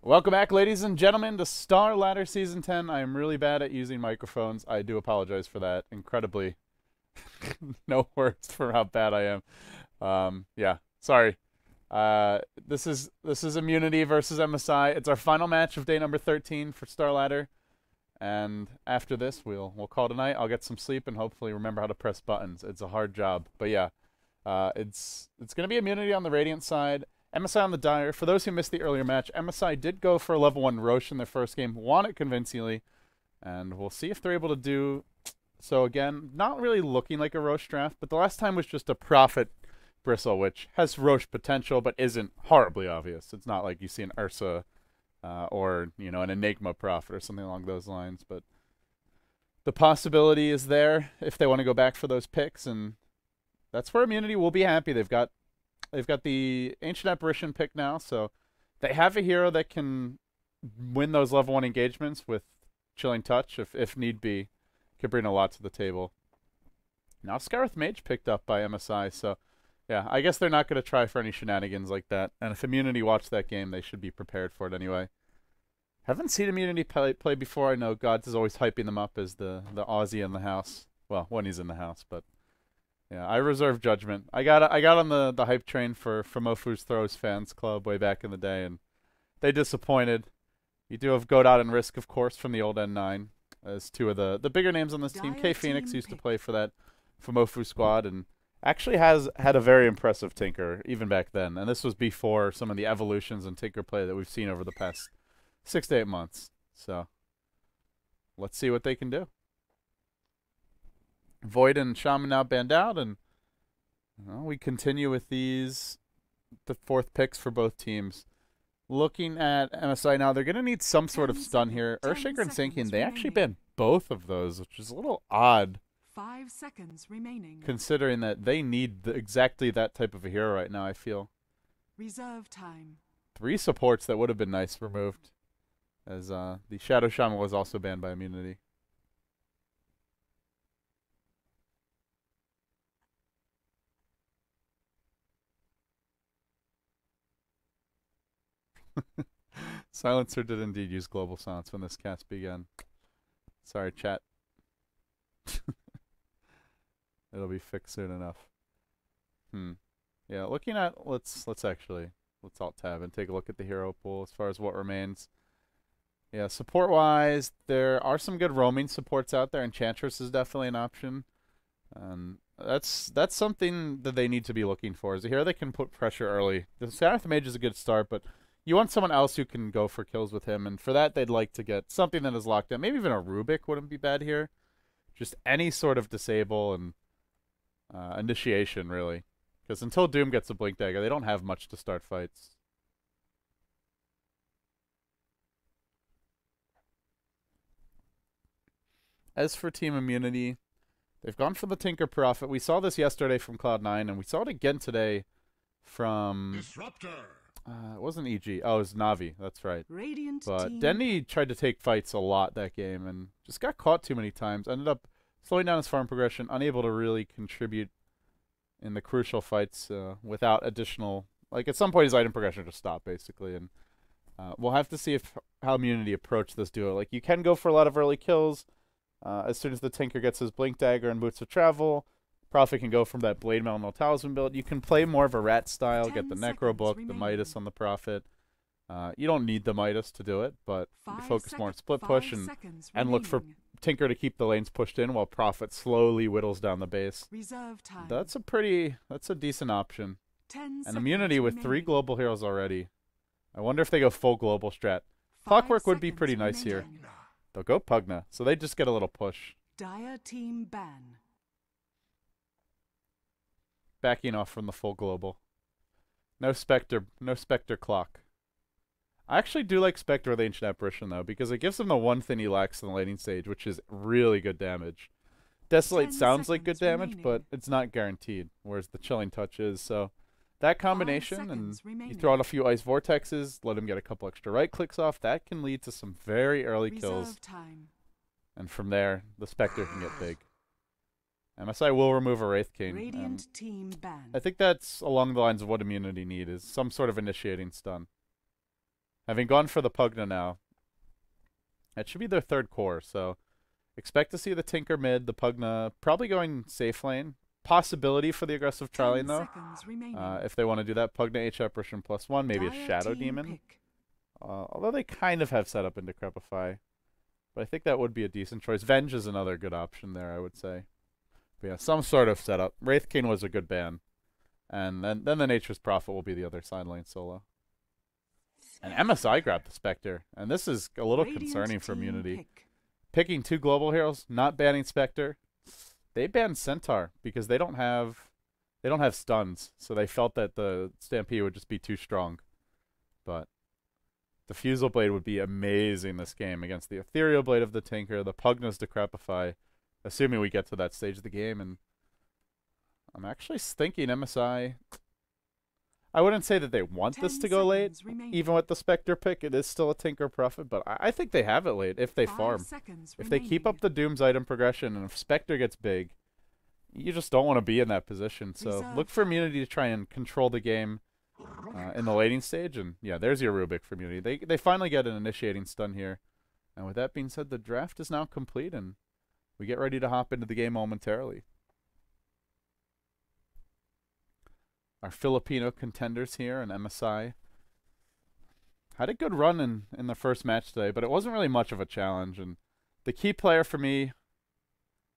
Welcome back, ladies and gentlemen, to Star Ladder Season 10. I am really bad at using microphones. I do apologize for that. Incredibly, no words for how bad I am. Yeah, sorry. This is Immunity versus MSI. It's our final match of day number 13 for Star Ladder. And after this, we'll call tonight. I'll get some sleep and hopefully remember how to press buttons. It's a hard job, but yeah, it's gonna be Immunity on the Radiant side. MSI on the Dire. For those who missed the earlier match, MSI did go for a level 1 Roche in their first game, won it convincingly, and we'll see if they're able to do so again. Not really looking like a Roche draft, but the last time was just a Prophet Bristle, which has Roche potential, but isn't horribly obvious. It's not like you see an Ursa or, an Enigma Prophet or something along those lines, but the possibility is there if they want to go back for those picks, and that's where Immunity will be happy. They've got the Ancient Apparition pick now, so they have a hero that can win those level 1 engagements with Chilling Touch if need be. Could bring a lot to the table. Now Skywrath Mage picked up by MSI, so yeah, I guess they're not going to try for any shenanigans like that. And if Immunity watched that game, they should be prepared for it anyway. Haven't seen Immunity play before. I know Gods is always hyping them up as the Aussie in the house. Well, when he's in the house, but yeah, I reserve judgment. I got on the hype train for Mofu's Throws fans club way back in the day, and they disappointed. You do have Godot and Risk, of course, from the old N9 as two of the bigger names on this team. K Phoenix used to play for that Famofu squad and actually has had a very impressive Tinker even back then. And this was before some of the evolutions in Tinker play that we've seen over the past 6 to 8 months. So let's see what they can do. Void and Shaman now banned out, and we continue with the fourth picks for both teams. Looking at MSI now, they're going to need some sort of stun here. Earthshaker and Sinking, they actually banned both of those, which is a little odd. 5 seconds remaining. Considering that they need exactly that type of a hero right now, I feel. Reserve time. 3 supports that would have been nice removed, as the Shadow Shaman was also banned by Immunity. Silencer did indeed use global silence when this cast began. Sorry, chat. It'll be fixed soon enough. Yeah, looking at let's alt tab and take a look at the hero pool as far as what remains. Yeah, support wise, there are some good roaming supports out there. Enchantress is definitely an option. That's something that they need to be looking for. Is a hero that can put pressure early. The Skywrath Mage is a good start, but you want someone else who can go for kills with him, and for that they'd like to get something that is locked in. Maybe even a Rubik wouldn't be bad here. Just any sort of disable and initiation, really. Because until Doom gets a Blink Dagger, they don't have much to start fights. As for Team Immunity, they've gone for the Tinker Prophet. We saw this yesterday from Cloud9, and we saw it again today from Disruptor. It wasn't EG. Oh, it was Navi. That's right. Radiant But team. Denny tried to take fights a lot that game and just got caught too many times. Ended up slowing down his farm progression, unable to really contribute in the crucial fights without additional... Like, at some point, his item progression just stopped, basically. And we'll have to see how Immunity approach this duo. Like, you can go for a lot of early kills. As soon as the Tinker gets his Blink Dagger and Boots of Travel, Prophet can go from that Blade Mail, no Talisman build. You can play more of a rat style, get the Necro Book, the Midas on the Prophet. You don't need the Midas to do it, but you focus more on split push and look for Tinker to keep the lanes pushed in while Prophet slowly whittles down the base. Reserve time. That's a decent option. 10 And Immunity with 3 remaining. global heroes already. I wonder if they go full global strat. 5 Clockwork would be seconds pretty nice here. remaining. They'll go Pugna, so they just get a little push. Dire team ban. Backing off from the full global. No Spectre clock. I actually do like Spectre with Ancient Apparition, though, because it gives him the one thing he lacks in the laning stage, which is really good damage. Desolate 10 sounds like good seconds damage, but it's not guaranteed, whereas the Chilling Touch is. So that combination, and seconds you remaining. throw out a few Ice Vortexes, let him get a couple extra right clicks off, that can lead to some very early kills. Reserve time. And from there, the Spectre can get big. MSI will remove a Wraith King. Radiant team ban. I think that's along the lines of what Immunity need, is some sort of initiating stun. Having gone for the Pugna now, that should be their third core, so expect to see the Tinker mid, the Pugna probably going safe lane. Possibility for the aggressive 10 Triline though. seconds remaining. If they want to do that, Pugna H apparition +1, maybe a Dire Shadow team Demon. pick. Although they kind of have set up into Decrepify. But I think that would be a decent choice. Venge is another good option there, I would say. But yeah, some sort of setup. Wraithkin was a good ban. And then the Nature's Prophet will be the other side lane solo. And MSI grabbed the Spectre. And this is a little Radiant concerning for team Immunity. pick. Picking two global heroes, not banning Spectre. They banned Centaur because they don't have stuns. So they felt that the Stampede would just be too strong. But the Fusel Blade would be amazing this game against the Ethereal Blade of the Tinker, the Pugna's Decrepify, assuming we get to that stage of the game. And I'm actually thinking MSI, I wouldn't say that they want this 10 to go late, seconds remaining. even with the Spectre pick. It is still a Tinker Prophet, but I think they have it late if they 5 farm. seconds If they keep up remaining. the Doom's item progression and if Spectre gets big, you just don't want to be in that position. So Reserve look for Immunity to try and control the game in the laning stage. And yeah, there's your Rubik for Immunity. They finally get an initiating stun here. And with that being said, the draft is now complete and we get ready to hop into the game momentarily. Our Filipino contenders here in MSI had a good run in the first match today, but it wasn't really much of a challenge. And the key player for me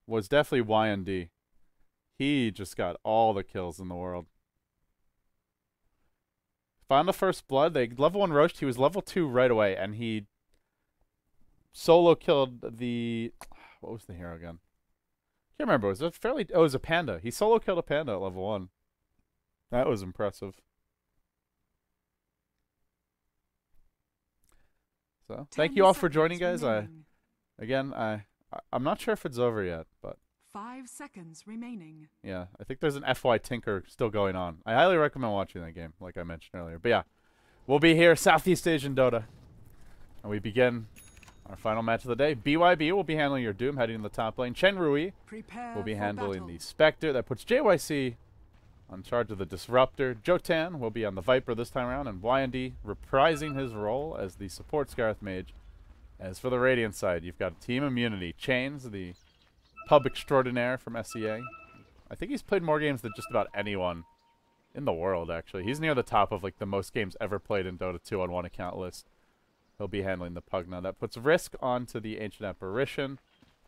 was definitely YND. He just got all the kills in the world. Found the first blood. They level 1 Roached. He was level 2 right away, and he solo killed the... What was the hero again? Can't remember. Was it fairly... Oh, it was a panda. He solo killed a panda at level 1. That was impressive. So, thank 10 you all for joining, seconds guys. remaining. I'm not sure if it's over yet, but 5 seconds remaining. yeah, I think there's an FY Tinker still going on. I highly recommend watching that game, like I mentioned earlier. But yeah, we'll be here, Southeast Asian Dota. And we begin our final match of the day. BYB will be handling your Doom, heading to the top lane. Chen Rui Prepare will be for handling battle. the Spectre. That puts JYC on charge of the Disruptor. Jotan will be on the Viper this time around, and YND reprising his role as the support Scarith Mage. As for the Radiant side, you've got Team Immunity. Chains, the pub extraordinaire from SEA. I think he's played more games than just about anyone in the world, actually. He's near the top of like the most games ever played in Dota 2 on one account list. He'll be handling the Pugna. That puts Risk onto the Ancient Apparition.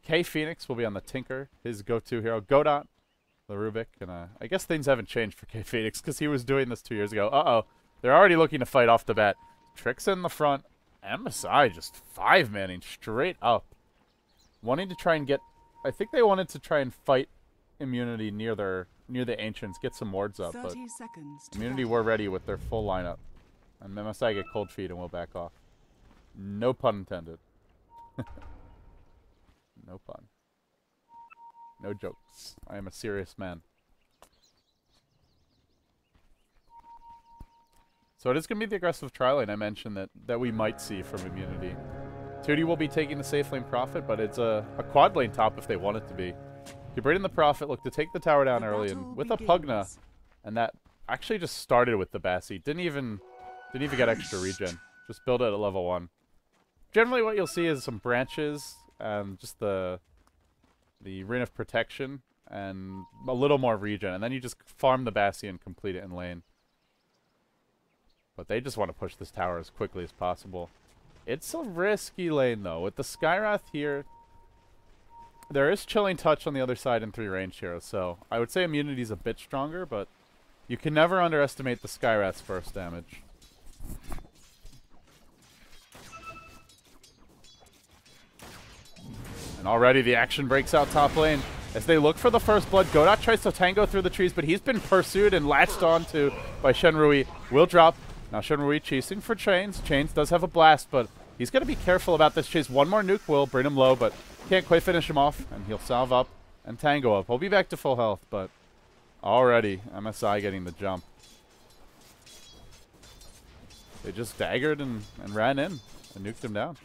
K Phoenix will be on the Tinker, his go-to hero. Godot, the Rubik. And I guess things haven't changed for K Phoenix because he was doing this 2 years ago. Uh-oh. They're already looking to fight off the bat. Tricks in the front. MSI just 5-manning straight up. Wanting to try and get... I think they wanted to try and fight Immunity near the Ancients, get some wards up. 30 But seconds to Immunity battle. were ready with their full lineup. And MSI get cold feet and will back off. No pun intended. No pun. No jokes. I am a serious man. So it is going to be the aggressive tri-lane I mentioned that we might see from Immunity. 2D will be taking the safe lane Prophet, but it's a quad lane top if they want it to be. You bring in the Prophet, look to take the tower down The early, battle and with a begins. Pugna, and that actually just started with the Bassi. Didn't even get extra regen. Just build it at level 1. Generally what you'll see is some branches and just the Ring of Protection and a little more regen, and then you just farm the Bassi and complete it in lane. But they just want to push this tower as quickly as possible. It's a risky lane, though. With the Skywrath here, there is Chilling Touch on the other side and 3 ranged heroes, so I would say Immunity's a bit stronger, but you can never underestimate the Skywrath's burst damage. And already the action breaks out top lane. As they look for the first blood, Godot tries to tango through the trees, but he's been pursued and latched onto by Shenrui. Will drop. Now Shenrui chasing for Chains. Chains does have a blast, but he's got to be careful about this chase. One more nuke will bring him low, but can't quite finish him off, and he'll salve up and tango up. He'll be back to full health, but already MSI getting the jump. They just daggered and ran in and nuked him down.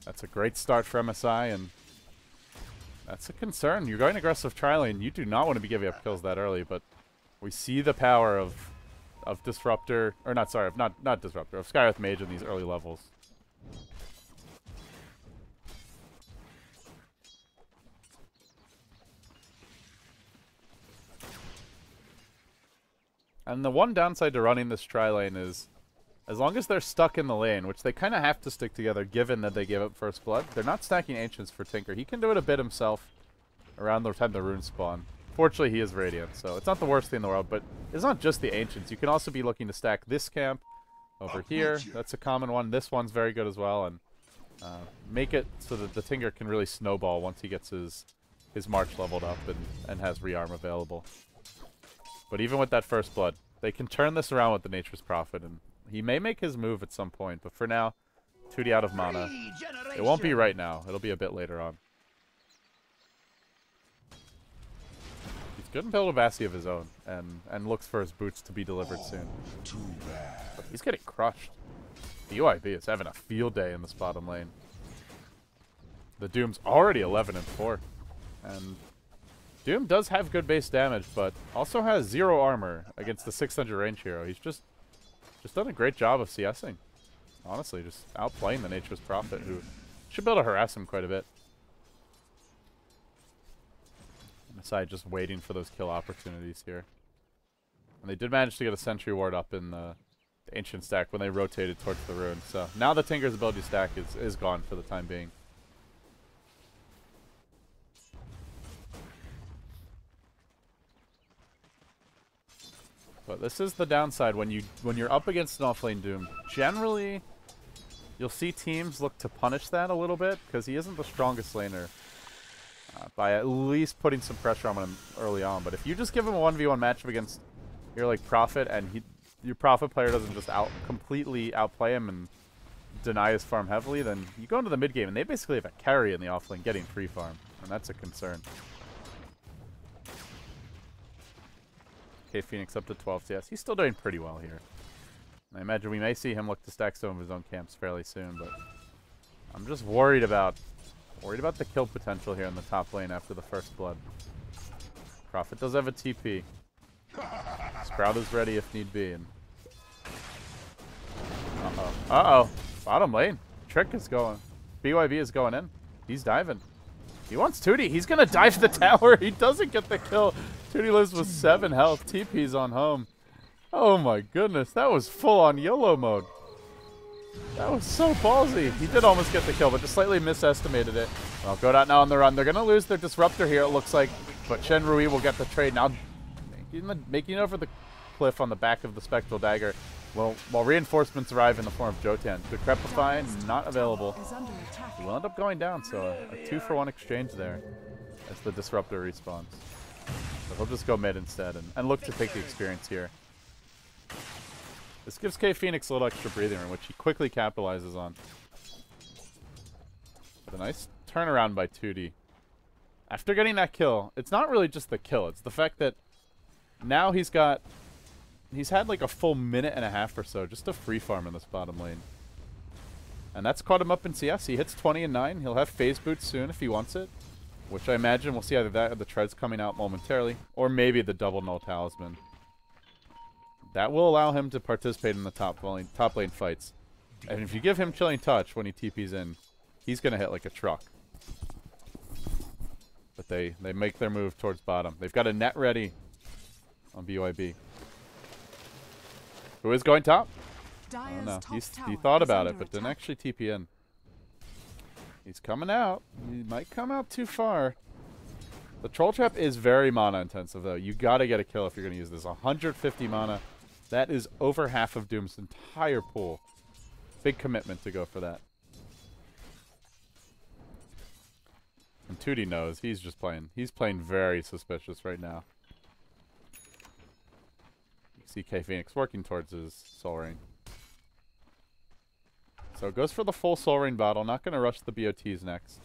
That's a great start for MSI, and that's a concern. You're going aggressive tri-lane. You do not want to be giving up kills that early, but we see the power of of Disruptor, or not, sorry, of not Disruptor, of Skywrath Mage in these early levels. And the one downside to running this tri-lane is, as long as they're stuck in the lane, which they kind of have to stick together given that they gave up First Blood, they're not stacking Ancients for Tinker. He can do it a bit himself around the time the runes spawn. Fortunately, he is Radiant, so it's not the worst thing in the world, but it's not just the Ancients. You can also be looking to stack this camp over here. That's a common one. This one's very good as well, and make it so that the Tinker can really snowball once he gets his March leveled up and has rearm available. But even with that First Blood, they can turn this around with the Nature's Prophet, and he may make his move at some point, but for now, 2D out of mana. It won't be right now. It'll be a bit later on. He's good in build Vasi of his own, and looks for his boots to be delivered soon. But he's getting crushed. The UIB is having a field day in this bottom lane. The Doom's already 11-4, and Doom does have good base damage, but also has 0 armor against the 600 range hero. He's just done a great job of CSing. Honestly, just outplaying the Nature's Prophet, who should be able to harass him quite a bit. And aside, just waiting for those kill opportunities here. And they did manage to get a Sentry Ward up in the Ancient stack when they rotated towards the rune. So now the Tinker's ability stack is gone for the time being. But this is the downside when you're up against an offlane Doom. Generally, you'll see teams look to punish that a little bit because he isn't the strongest laner. By at least putting some pressure on him early on. But if you just give him a 1v1 matchup against your like Prophet, and your Prophet player doesn't just completely outplay him and deny his farm heavily, then you go into the mid game and they basically have a carry in the offlane getting free farm, and that's a concern. Phoenix up to 12 CS. He's still doing pretty well here. I imagine we may see him look to stack some of his own camps fairly soon, but I'm just worried about the kill potential here in the top lane after the First Blood. Prophet does have a TP. Sprout is ready if need be. And uh-oh. Bottom lane. Trick is going. BYB is going in. He's diving. He wants Tootie. He's going to dive the tower. He doesn't get the kill. Tootie lives with 7 health. TP's on home. Oh my goodness. That was full on YOLO mode. That was so ballsy. He did almost get the kill, but just slightly misestimated it. Well, Godot now on the run. They're going to lose their Disruptor here, it looks like. But Shen Rui will get the trade. Now making it over the cliff on the back of the Spectral Dagger. Well, while reinforcements arrive in the form of Jotan. Good Crepify, not available. He will end up going down, so a 2-for-1 exchange there as the Disruptor respawns. So he'll just go mid instead and look to take the experience here. This gives K-Phoenix a little extra breathing room, which he quickly capitalizes on. But a nice turnaround by 2D. After getting that kill, it's not really just the kill, it's the fact that now he's had like a full minute and a half or so just to free farm in this bottom lane. And that's caught him up in CS. He hits 20 and 9. He'll have phase boots soon if he wants it. Which I imagine we'll see either that or the treads coming out momentarily. Or maybe the double null talisman. That will allow him to participate in the top lane fights. And if you give him Chilling Touch when he TP's in, he's going to hit like a truck. But they make their move towards bottom. They've got a net ready on BYB. Who is going top? I don't know. He thought about it, but didn't actually TP in. He's coming out. He might come out too far. The Troll Trap is very mana intensive, though. You got to get a kill if you're going to use this. 150 mana. That is over half of Doom's entire pool. Big commitment to go for that. And 2D knows. He's just playing. He's playing very suspicious right now. You see K-Phoenix working towards his Soul Ring. So it goes for the full Soul Ring battle. Not going to rush the BOTs next.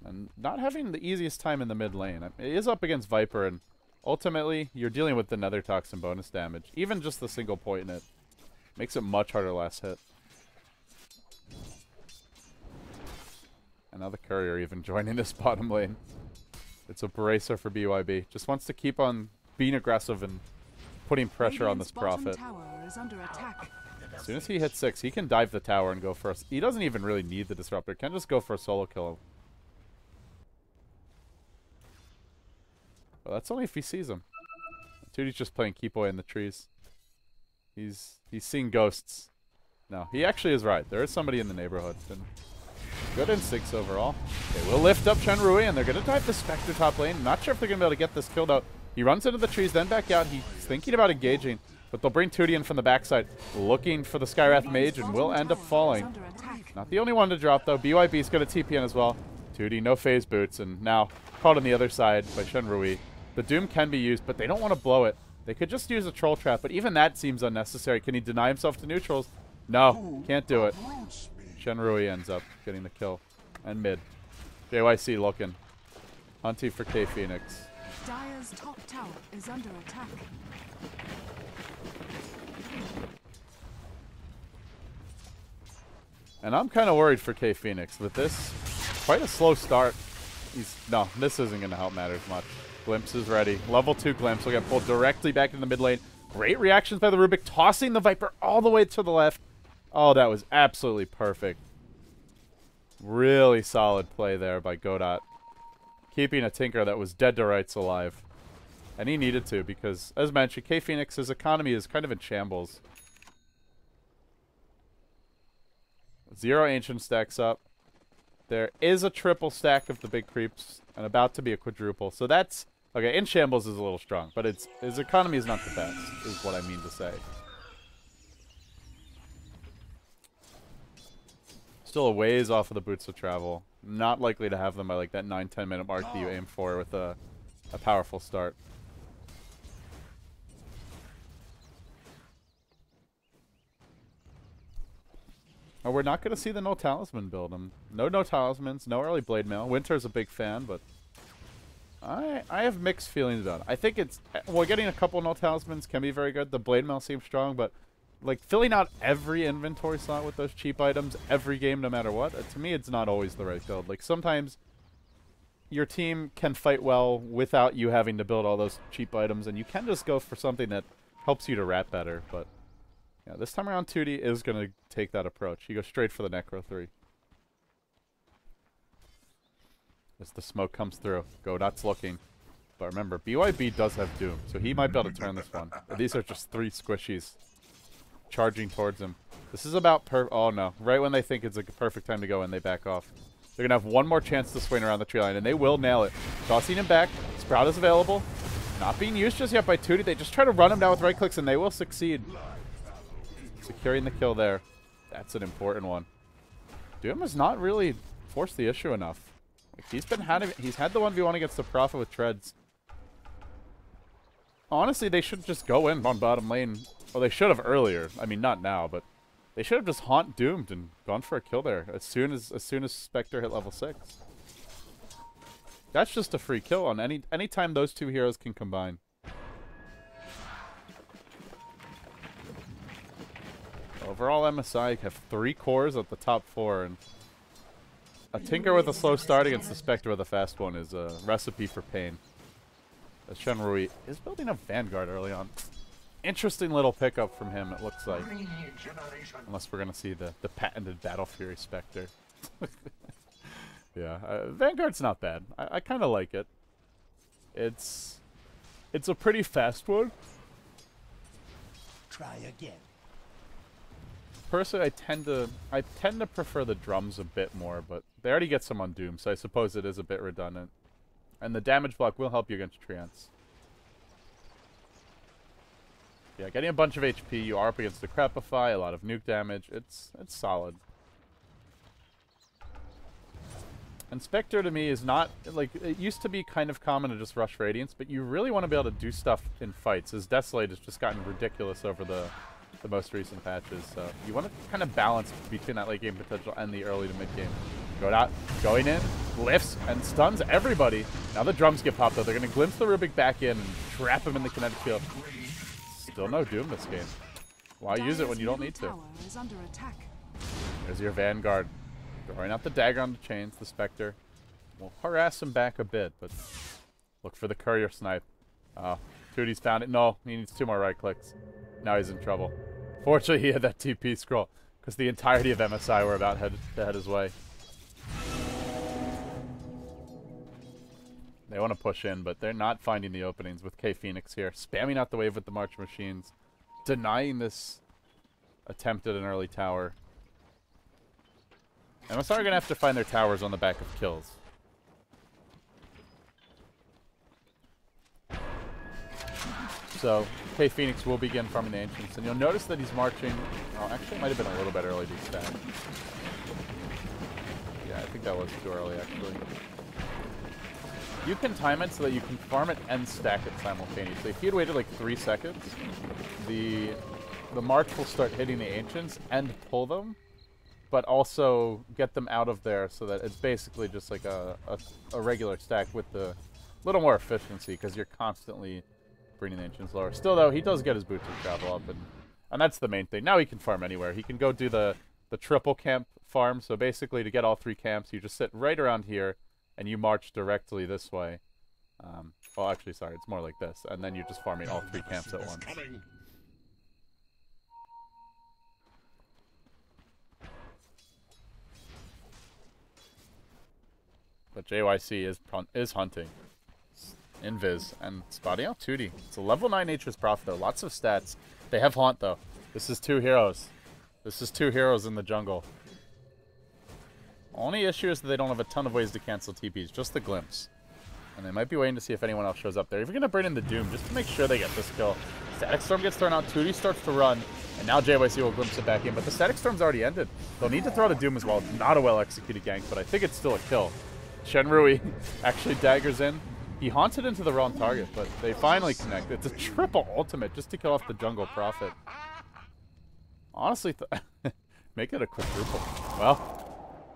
And not having the easiest time in the mid lane. It is up against Viper, and ultimately, you're dealing with the Nether Toxin bonus damage. Even just the single point in it makes it much harder last hit. And now the Courier even joining this bottom lane. It's a Bracer for BYB. Just wants to keep on being aggressive and putting pressure on this Radiant's Prophet. bottom tower is under attack. As soon as he hits 6, he can dive the tower and go for us. He doesn't even really need the Disruptor. Can just go for a solo kill. Well, that's only if he sees him. 2D's just playing keep away in the trees. He's seeing ghosts. No, he actually is right. There is somebody in the neighborhood. And good instincts overall. They will lift up Shenrui, and they're going to dive the Spectre top lane. Not sure if they're going to be able to get this killed out. He runs into the trees, then back out. He's thinking about engaging, but they'll bring 2D in from the backside, looking for the Skywrath Mage, and will end up falling. Not the only one to drop, though. BYB's going to TP in as well. 2D, no phase boots, and now caught on the other side by Shenrui. The Doom can be used, but they don't want to blow it. They could just use a Troll Trap, but even that seems unnecessary. Can he deny himself to neutrals? No, can't do it. Shenrui ends up getting the kill. And mid. JYC looking. Hunting for K Phoenix. Dire's top tower is under attack. And I'm kind of worried for K Phoenix. With this, quite a slow start. No, this isn't going to help matters much. Glimpse is ready. Level 2 Glimpse will get pulled directly back into the mid lane. Great reactions by the Rubik, tossing the Viper all the way to the left. Oh, that was absolutely perfect. Really solid play there by Godot. Keeping a Tinker that was dead to rights alive. And he needed to because, as mentioned, K Phoenix's economy is kind of in shambles. 0 Ancient stacks up. There is a triple stack of the big creeps and about to be a quadruple. So that's... Okay, in shambles is a little strong, but his economy is not the best, is what I mean to say. Still a ways off of the boots of travel. Not likely to have them by like that 9-10 minute mark that you aim for with a powerful start. Oh, we're not going to see the No Talisman build. No Talismans, no early Blade Mail. Winter's a big fan, but I have mixed feelings about it. I think it's... Well, getting a couple No Talismans can be very good. The Blade Mail seems strong, but like filling out every inventory slot with those cheap items every game no matter what, to me it's not always the right build. Like sometimes your team can fight well without you having to build all those cheap items, and you can just go for something that helps you to rat better. But yeah, this time around 2D is going to take that approach. He goes straight for the Necro 3. As the smoke comes through, Godot's looking. But remember, BYB does have Doom, so he might be able to turn this one. But these are just 3 squishies charging towards him. This is about oh no. Right when they think it's a perfect time to go in, they back off. They're going to have one more chance to swing around the tree line, and they will nail it. Tossing him back. Sprout is available. Not being used just yet by 2D. They just try to run him down with right clicks, and they will succeed. Securing the kill there. That's an important one. Doom has not really forced the issue enough. Like he's had the 1v1 against the Prophet with treads. Honestly, they should just go in on bottom lane. Well, they should have earlier. I mean, not now, but they should have just haunt Doomed and gone for a kill there as soon as Spectre hit level 6. That's just a free kill on any time those 2 heroes can combine. Overall, MSI have 3 cores at the top 4, and a Tinker with a slow start against the Spectre with a fast one is a recipe for pain. As Shenrui is building a Vanguard early on. Interesting little pickup from him, it looks like. Unless we're going to see the patented Battle Fury Spectre. Yeah, Vanguard's not bad. I kind of like it. It's a pretty fast one. Try again. Personally, I tend to prefer the drums a bit more, but they already get some on Doom, so I suppose it is a bit redundant. And the damage block will help you against Treants. Yeah, getting a bunch of HP, you are up against the Crepify, a lot of nuke damage. It's solid. And Spectre to me is not, like, it used to be kind of common to just rush Radiance, but you really want to be able to do stuff in fights, as Desolate has just gotten ridiculous over the most recent patches. So you want to kind of balance between that late game potential and the early to mid game. Godot going in, lifts, and stuns everybody. Now the drums get popped up. They're going to glimpse the Rubik back in and trap him in the kinetic field. Still no Doom this game. Why use it when you don't need to? There's your Vanguard. Throwing out the dagger on the chains, the Spectre. We'll harass him back a bit, but look for the Courier Snipe. Tootie's found it. No, he needs 2 more right clicks. Now he's in trouble. Fortunately, he had that TP scroll, because the entirety of MSI were about to head his way. They want to push in, but they're not finding the openings with K Phoenix here. Spamming out the wave with the March Machines. Denying this attempt at an early tower. MSI are going to have to find their towers on the back of kills. So, K Phoenix will begin farming the Ancients, and you'll notice that he's marching... Oh, actually, it might have been a little bit early to stack. Yeah, I think that was too early, actually. You can time it so that you can farm it and stack it simultaneously. If he had waited like 3 seconds, the march will start hitting the Ancients and pull them, but also get them out of there so that it's basically just like a regular stack with the little more efficiency, because you're constantly bringing the Ancients lower. Still, though, he does get his boots of travel up, and that's the main thing. Now he can farm anywhere. He can go do the triple camp farm, so basically to get all 3 camps, you just sit right around here, and you march directly this way. Well, actually, sorry, it's more like this. And then you're just farming all 3 camps at once. But JYC is hunting. Invis and spotting out Tootie. It's a level 9 Nature's Prophet, though. Lots of stats. They have Haunt, though. This is 2 heroes. This is 2 heroes in the jungle. Only issue is that they don't have a ton of ways to cancel TPs, just the glimpse. And they might be waiting to see if anyone else shows up there. If you're going to bring in the Doom, just to make sure they get this kill. Static Storm gets thrown out, Tootie starts to run, and now JYC will glimpse it back in. But the Static Storm's already ended. They'll need to throw the Doom as well. It's not a well-executed gank, but I think it's still a kill. Shenrui actually daggers in. He haunts it into the wrong target, but they finally connect. It's a triple ultimate just to kill off the jungle Prophet. Honestly, make it a quadruple. Well...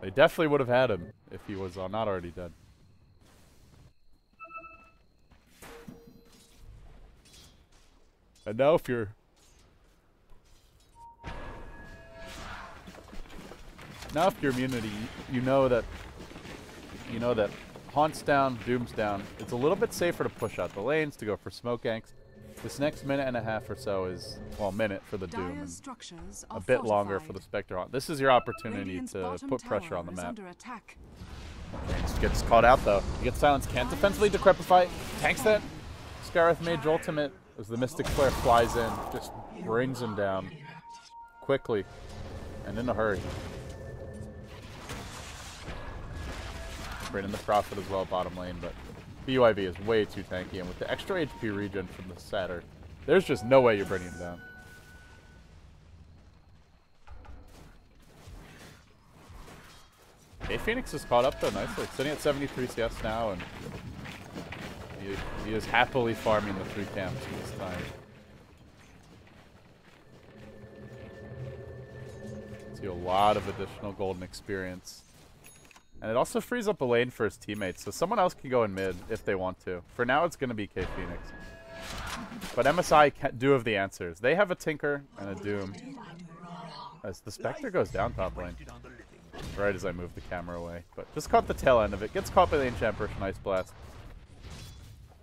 They definitely would have had him if he was not already dead. And now if you're... Now if you're immunity, you know that Haunt's down, Doom's down. It's a little bit safer to push out the lanes, to go for smoke ganks. This next minute and a half or so is, well, minute for the Doom, and a bit longer for the Spectre Haunt. This is your opportunity to put pressure on the map. Just gets caught out, though. He gets silenced, can't defensively decrepify. Tanks that Scarith Mage ultimate as the Mystic Flare flies in. Just brings him down quickly and in a hurry. Bring in the Prophet as well, bottom lane, but BYV is way too tanky, and with the extra HP regen from the Satyr, there's just no way you're bringing him down. K Phoenix is caught up though nicely, sitting at 73 CS now, and he is happily farming the 3 camps this time. See a lot of additional golden experience. And it also frees up a lane for his teammates, so someone else can go in mid if they want to. For now, it's going to be K Phoenix. But MSI do have the answers. They have a Tinker and a Doom. As the Spectre goes down top lane. Right as I move the camera away. But just caught the tail end of it. Gets caught by the Enchant Burst and Ice Blast.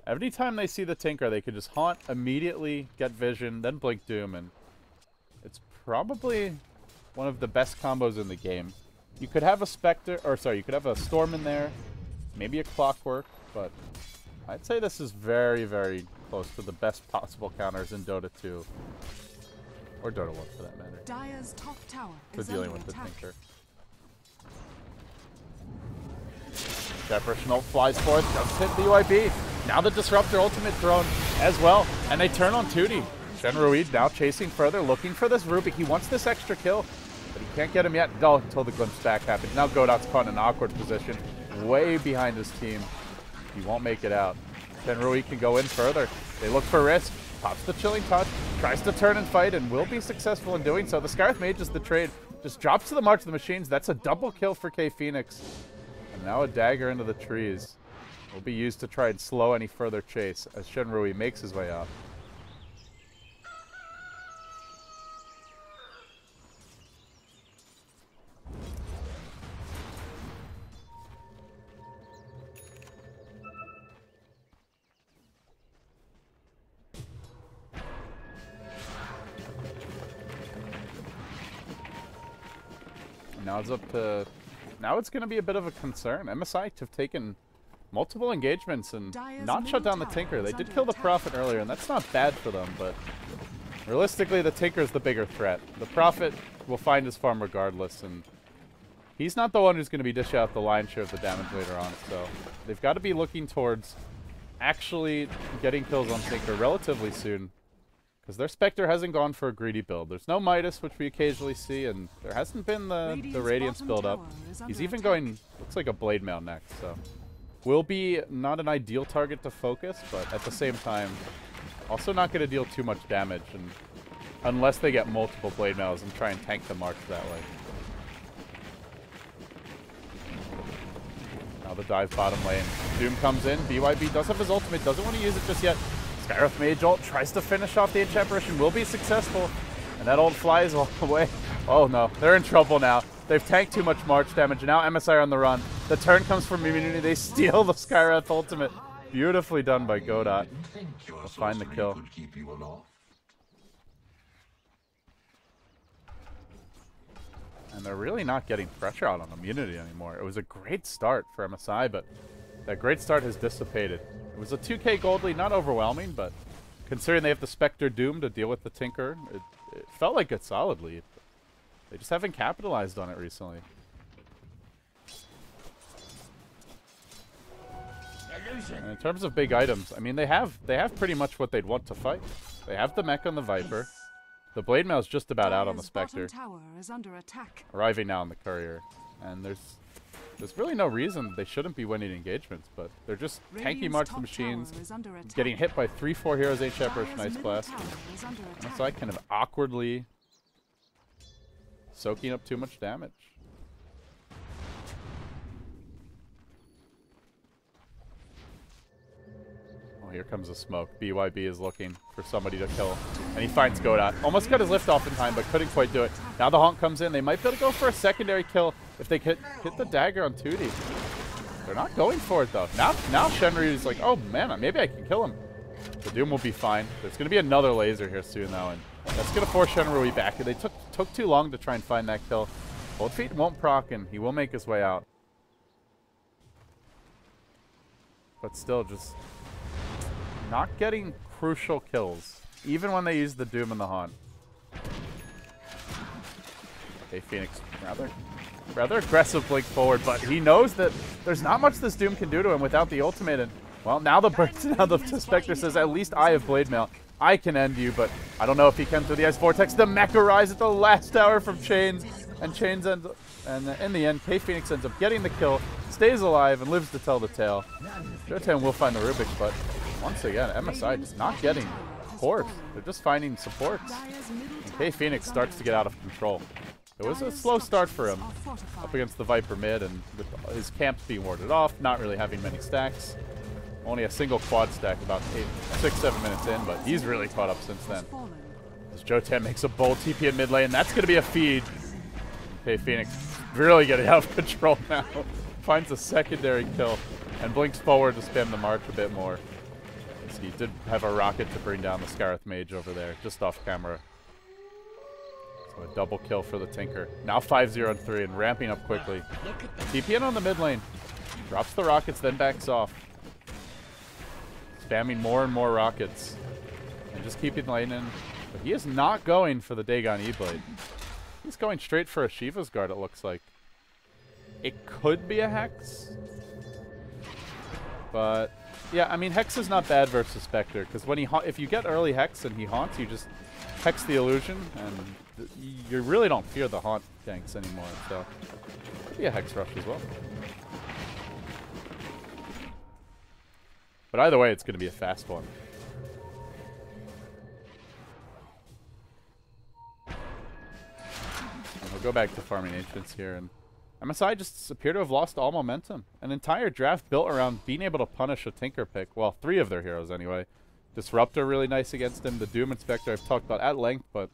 Every time they see the Tinker, they could just Haunt, immediately get Vision, then Blink Doom, and it's probably one of the best combos in the game. You could have a Spectre, or sorry, you could have a Storm in there, maybe a Clockwork, but I'd say this is very, very close to the best possible counters in Dota 2. Or Dota 1 for that matter. Dire's top tower For is dealing under with the attack. Tinker. Shepherd Schnolt flies forth, just hit BYB. Now the Disruptor ultimate thrown as well, and they turn on Tootie. Shenrui now chasing further, looking for this Rubik. He wants this extra kill, but he can't get him yet until the glimpse back happens. Now Godot's caught in an awkward position, way behind his team. He won't make it out. Shenrui can go in further. They look for risk. Pops the Chilling Touch, tries to turn and fight, and will be successful in doing so. The Scarith Mage is the trade. Just drops to the March of the Machines. That's a double kill for K Phoenix. And now a dagger into the trees will be used to try and slow any further chase as Shenrui makes his way up. Now it's up to... Now it's going to be a bit of a concern. MSI have taken multiple engagements and not shut down the Tinker. They did kill the Prophet earlier, and that's not bad for them, but realistically, the Tinker is the bigger threat. The Prophet will find his farm regardless, and he's not the one who's going to be dishing out the lion's share of the damage later on, so they've got to be looking towards actually getting kills on Tinker relatively soon, because their Spectre hasn't gone for a greedy build. There's no Midas, which we occasionally see, and there hasn't been the Radiance build up. He's even going, looks like a Blade Mail next, so will be not an ideal target to focus, but at the same time, also not going to deal too much damage, and unless they get multiple Blade Mails and try and tank the march that way. Now the dive bottom lane. Doom comes in. BYB does have his ultimate. Doesn't want to use it just yet. Skywrath Mage ult tries to finish off the Enchant Apparition. Will be successful. And that ult flies away. Oh no. They're in trouble now. They've tanked too much March damage. And now MSI are on the run. The turn comes from Immunity. They steal the Skywrath ultimate. Beautifully done by Godot. They'll find the kill. And they're really not getting pressure out on Immunity anymore. It was a great start for MSI, but that great start has dissipated. It was a 2k gold lead, not overwhelming, but considering they have the Spectre Doom to deal with the Tinker, it felt like a solid lead. They just haven't capitalized on it recently. And in terms of big items, I mean, they have pretty much what they'd want to fight. They have the mech on the Viper. The Blade Mail is just about out on the Spectre. Arriving now on the Courier. And there's really no reason they shouldn't be winning engagements, but they're just tanky March the Machines, getting hit by 3-4 heroes, Ancient Apparition, Ice Blast. MSI kind of awkwardly soaking up too much damage. Here comes the smoke. BYB is looking for somebody to kill. And he finds Godot. Almost got his lift off in time, but couldn't quite do it. Now the Honk comes in. They might be able to go for a secondary kill if they hit the dagger on Tootie. They're not going for it, though. Now Shenryu's like, oh, man, maybe I can kill him. The Doom will be fine. There's going to be another laser here soon, though, and that's going to force Shenryu back. They took too long to try and find that kill. Cold Feet won't proc, and he will make his way out. But still, just not getting crucial kills, even when they use the Doom and the Haunt. Okay, Phoenix rather aggressive blink forward, but he knows that there's not much this Doom can do to him without the ultimate. And well, now the Spectre says, at least I have Blade Mail. I can end you, but I don't know if he can through the Ice Vortex. The Mecha Rise at the last hour from Chains, and Chains ends up, and in the end, K-Phoenix ends up getting the kill, stays alive, and lives to tell the tale. Jotan will find the Rubik's, but once again, MSI just not getting support. They're just finding supports. And K-Phoenix starts to get out of control. It was a slow start for him up against the Viper mid, and with his camps being warded off, not really having many stacks. Only a single quad stack about 6-7 minutes in, but he's really caught up since then. As Jotan makes a bold TP in mid lane, that's going to be a feed. K-Phoenix really getting out of control now. Finds a secondary kill and blinks forward to spam the march a bit more. He did have a rocket to bring down the Skywrath Mage over there, just off camera. So a double kill for the Tinker. Now 5-0-3 and ramping up quickly. TP in on the mid lane. Drops the rockets, then backs off. Spamming more and more rockets. And just keeping lane in. But he is not going for the Dagon E-Blade. He's going straight for a Shiva's Guard, it looks like. It could be a Hex. But yeah, I mean, Hex is not bad versus Spectre, because when if you get early Hex and he haunts, you just Hex the illusion, and you really don't fear the haunt ganks anymore. So it could be a Hex rush as well. But either way, it's going to be a fast one. And we'll go back to farming Ancients here, and MSI just appear to have lost all momentum. An entire draft built around being able to punish a Tinker pick. Well, 3 of their heroes anyway. Disruptor really nice against him. The Doom and Spectre I've talked about at length, but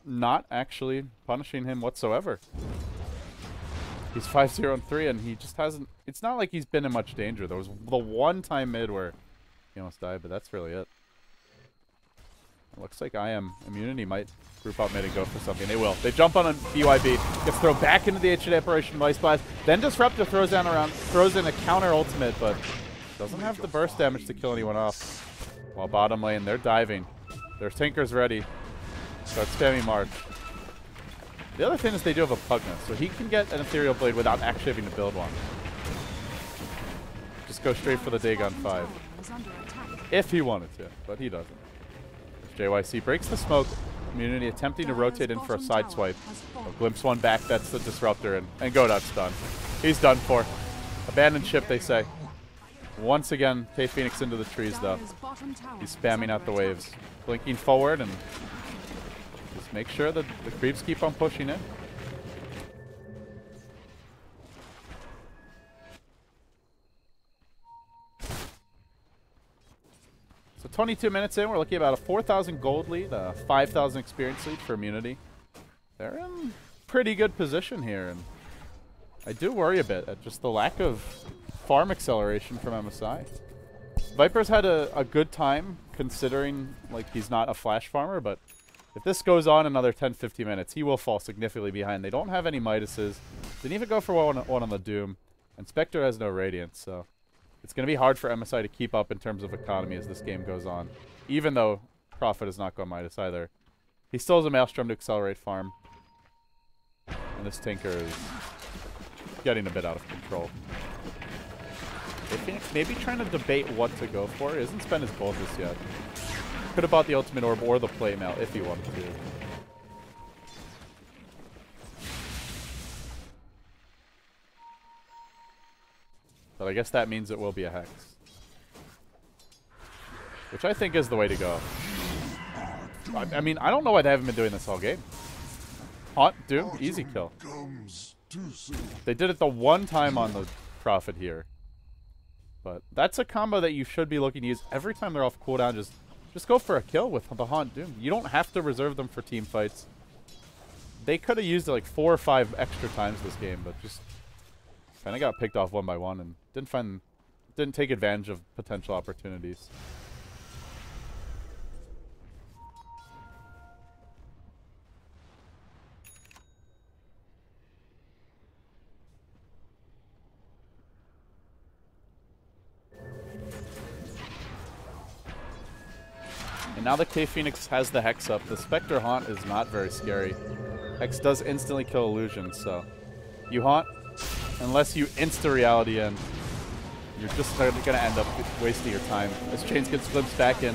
not actually punishing him whatsoever. He's 5-0-3, and he just hasn't... It's not like he's been in much danger. There was the one time mid where he almost died, but that's really it. Looks like IM Immunity might group up mid and go for something. They will. They jump on a BYB. Gets thrown back into the HA Operation Ice Blast. Then Disruptor throws in a counter ultimate, but doesn't have the burst damage to kill anyone off. While bottom lane, they're diving. Their Tinker's ready. Start spamming March. The other thing is they do have a Pugna, so he can get an Ethereal Blade without actually having to build one. Just go straight for the Dagon 5. If he wanted to, but he doesn't. JYC breaks the smoke. Immunity attempting to rotate in for a side swipe. A glimpse one back, that's the Disruptor, and Godot's done. He's done for. Abandoned ship, they say. Once again, K-Phoenix into the trees, though. He's spamming out the waves. Blinking forward, and just make sure that the creeps keep on pushing in. So 22 minutes in, we're looking at about a 4,000 gold lead, a 5,000 experience lead for Immunity. They're in pretty good position here, and I do worry a bit at just the lack of farm acceleration from MSI. Viper's had a good time considering like he's not a flash farmer, but if this goes on another 10-15 minutes, he will fall significantly behind. They don't have any Midases. Didn't even go for one on the Doom, and Spectre has no Radiance, so it's going to be hard for MSI to keep up in terms of economy as this game goes on. Even though Prophet has not gone Midas either. He still has a Maelstrom to accelerate farm. And this Tinker is getting a bit out of control. Phoenix maybe trying to debate what to go for. He hasn't spent his gold just yet. Could have bought the Ultimate Orb or the Play Mail if he wanted to. But I guess that means it will be a Hex. Which I think is the way to go. I mean, I don't know why they haven't been doing this all game. Haunt, Doom, easy kill. They did it the one time on the Prophet here. But that's a combo that you should be looking to use every time they're off cooldown. Just go for a kill with the Haunt Doom. You don't have to reserve them for team fights. They could have used it like 4 or 5 extra times this game, but just kind of got picked off one by one and didn't take advantage of potential opportunities. And now that K-Phoenix has the Hex up, the Spectre Haunt is not very scary. Hex does instantly kill illusions, so you Haunt, unless you insta-reality in, you're just going to end up wasting your time. As Chains gets glimpsed back in,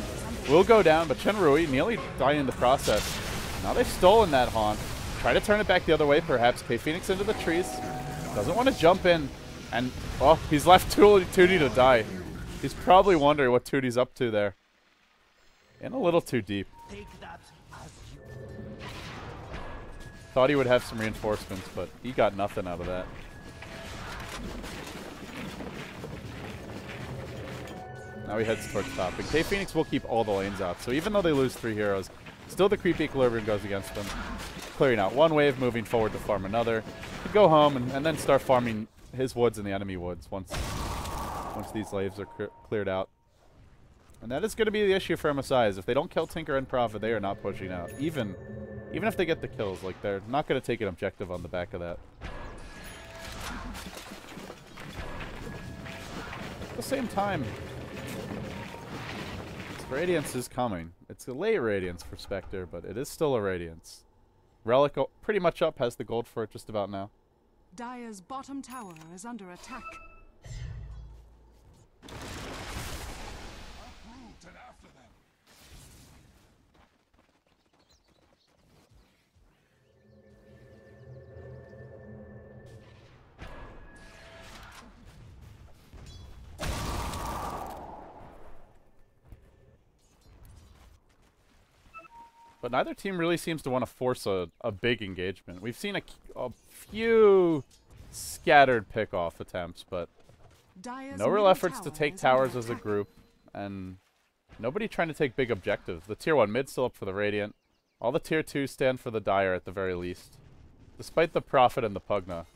will go down, but Chenrui nearly dying in the process. Now they've stolen that Haunt. Try to turn it back the other way, perhaps. K-Phoenix into the trees. Doesn't want to jump in, and, oh, he's left Tootie to die. He's probably wondering what Tootie's up to there. In a little too deep. Thought he would have some reinforcements, but he got nothing out of that. Now he heads towards top. And K-Phoenix will keep all the lanes out. So even though they lose 3 heroes, still the creepy equilibrium goes against them. Clearing out one wave, moving forward to farm another. To go home and then start farming his woods and the enemy woods once these waves are cleared out. And that is going to be the issue for MSI, is if they don't kill Tinker and Prophet, they are not pushing out. Even if they get the kills, like, they're not going to take an objective on the back of that. At the same time, Radiance is coming. It's a late Radiance for Spectre, but it is still a Radiance. Relic pretty much up, has the gold for it just about now. Dire's bottom tower is under attack. But neither team really seems to want to force a big engagement. We've seen a few scattered pick-off attempts, but no real efforts to take towers as a group, and nobody trying to take big objectives. The tier 1 mid still up for the Radiant. All the tier 2 stand for the Dire at the very least, despite the Prophet and the Pugna.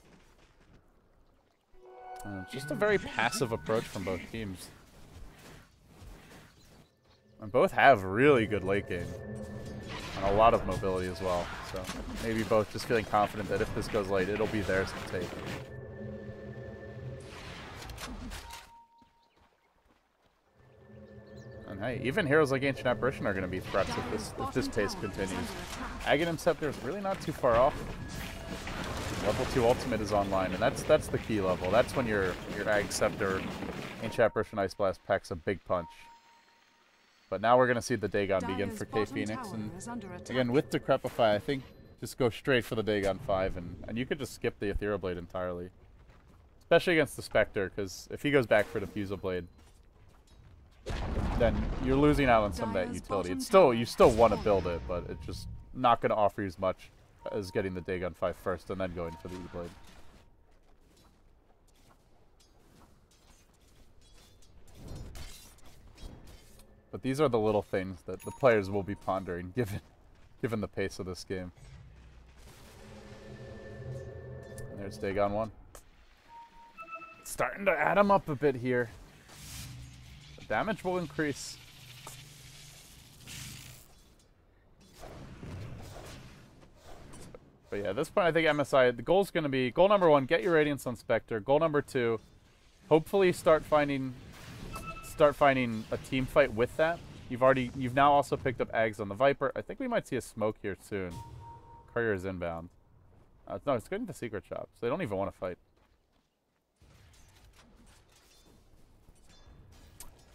Just a very passive approach from both teams. And both have really good late game. And a lot of mobility as well. So maybe both just feeling confident that if this goes late, it'll be theirs to take. And hey, even heroes like Ancient Apparition are going to be threats if this pace continues. Aghanim Scepter is really not too far off. Level 2 ultimate is online, and that's the key level. That's when your Ag Scepter, Ancient Apparition, Ice Blast packs a big punch. But now we're going to see the Dagon begin for K Phoenix, and again, with Decrepify, I think just go straight for the Dagon 5, and you could just skip the Ethereal Blade entirely. Especially against the Spectre, because if he goes back for Diffusal Blade, then you're losing out on some of that utility. It's still, you still want to build it, but it's just not going to offer you as much as getting the Dagon 5 first and then going for the E-Blade. But these are the little things that the players will be pondering, given the pace of this game. And there's Dagon 1. It's starting to add him up a bit here. The damage will increase. But yeah, at this point, I think MSI, the goal's going to be, goal number 1, get your Radiance on Spectre. Goal number 2, hopefully start finding a team fight with that. You've now also picked up Ags on the Viper. I think we might see a smoke here soon. Courier is inbound. No, it's getting to Secret Shop, so they don't even want to fight.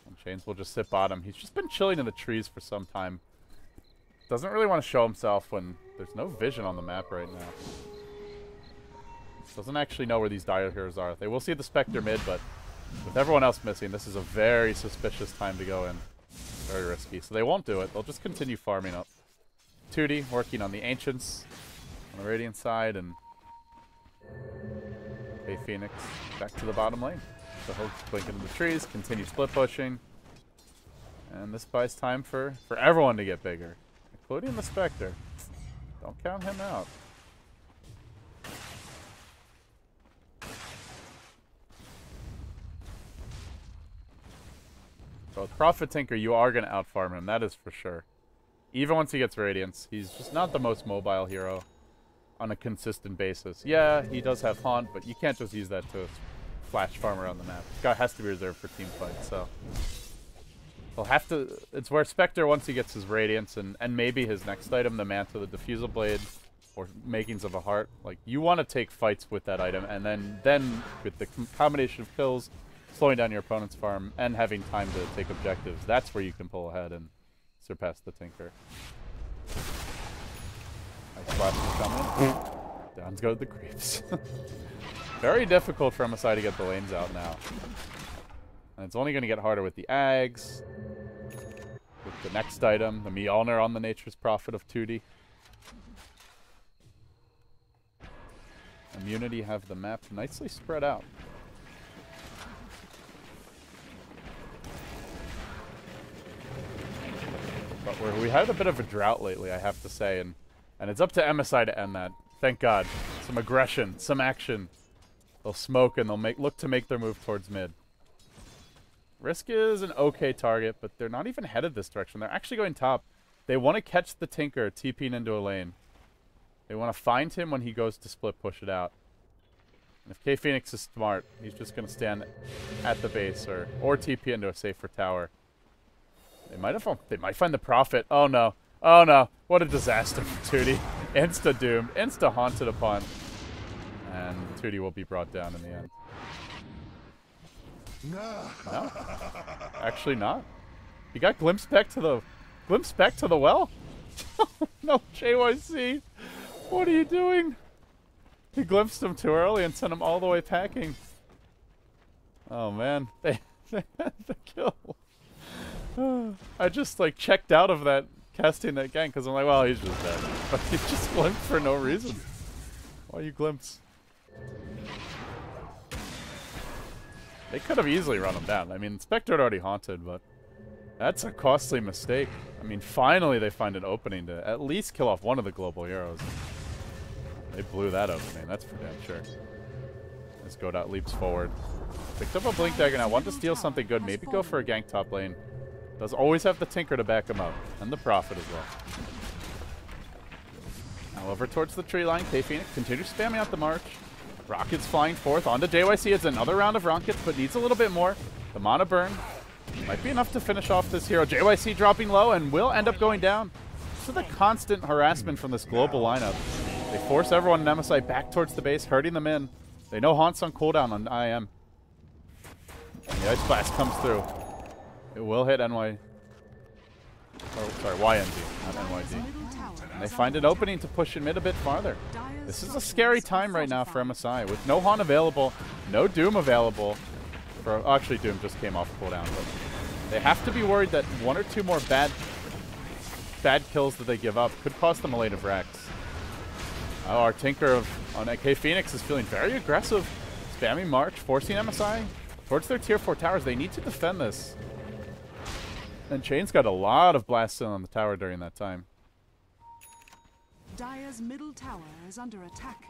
And Chains will just sit bottom. He's just been chilling in the trees for some time. Doesn't really want to show himself when there's no vision on the map right now. Doesn't actually know where these Dire Heroes are. They will see the Spectre mid, but with everyone else missing, this is a very suspicious time to go in. Very risky. So they won't do it. They'll just continue farming up. 2D working on the Ancients on the Radiant side, and K Phoenix back to the bottom lane. So he'll blink into the trees, continue split pushing. And this buys time for everyone to get bigger, including the Spectre. Don't count him out. So with Prophet Tinker, you are going to outfarm him, that is for sure. Even once he gets Radiance, he's just not the most mobile hero on a consistent basis. Yeah, he does have Haunt, but you can't just use that to flash farm around the map. This guy has to be reserved for team fights, so he'll have to. It's where Spectre, once he gets his Radiance and maybe his next item, the Mantle, the Diffusal Blade, or Makings of a Heart, like, you want to take fights with that item, and then with the combination of kills, slowing down your opponent's farm, and having time to take objectives, that's where you can pull ahead and surpass the Tinker. Nice flash to come in. Down go the creeps. Very difficult for MSI to get the lanes out now. And it's only going to get harder with the Ags, with the next item, the Mjolnir on the Nature's Prophet of 2D. Immunity have the map nicely spread out. But we had a bit of a drought lately, I have to say, and it's up to MSI to end that. Thank God. Some aggression, some action. They'll smoke and they'll look to make their move towards mid. Risk is an okay target, but they're not even headed this direction. They're actually going top. They want to catch the Tinker TPing into a lane. They want to find him when he goes to split push it out. And if K Phoenix is smart, he's just going to stand at the base or TP into a safer tower. They might find the Prophet. Oh no. Oh no. What a disaster for 2D. Insta doomed. Insta haunted upon. And 2D will be brought down in the end. No. Actually not. You got glimpsed back to the well? No, JYC. What are you doing? He glimpsed him too early and sent him all the way packing. Oh man. They had the kill. I just like checked out of that casting that gang because I'm like, well, he's just dead. But he just glimpsed for no reason. Why you glimpse? They could have easily run him down. I mean, Spectre had already haunted, but that's a costly mistake. I mean, finally they find an opening to at least kill off one of the global heroes. They blew that opening, that's for damn sure. As Godot leaps forward. Picked up a Blink Dagger now. Want to steal something good. Maybe go for a gank top lane. Does always have the Tinker to back him up. And the Prophet as well. Now over towards the tree line. K-Phoenix continues spamming out the march. Rockets flying forth onto JYC. It's another round of rockets, but needs a little bit more. The mana burn might be enough to finish off this hero. JYC dropping low and will end up going down. This is the constant harassment from this global lineup. They force everyone in MSI back towards the base, hurting them in. They know Haunt's on cooldown on IM. And the Ice Blast comes through. It will hit NY. Oh, sorry, YMD, not NYD. And they find an opening to push in mid a bit farther. This is a scary time right now for MSI, with no Haunt available, no Doom available. Actually, Doom just came off cooldown, but they have to be worried that one or two more bad kills that they give up could cost them a lane of Rex. Oh, our Tinker on K-Phoenix is feeling very aggressive, spamming March, forcing MSI towards their tier 4 towers. They need to defend this. And Chain's got a lot of blasts in on the tower during that time. Dire's middle tower is under attack.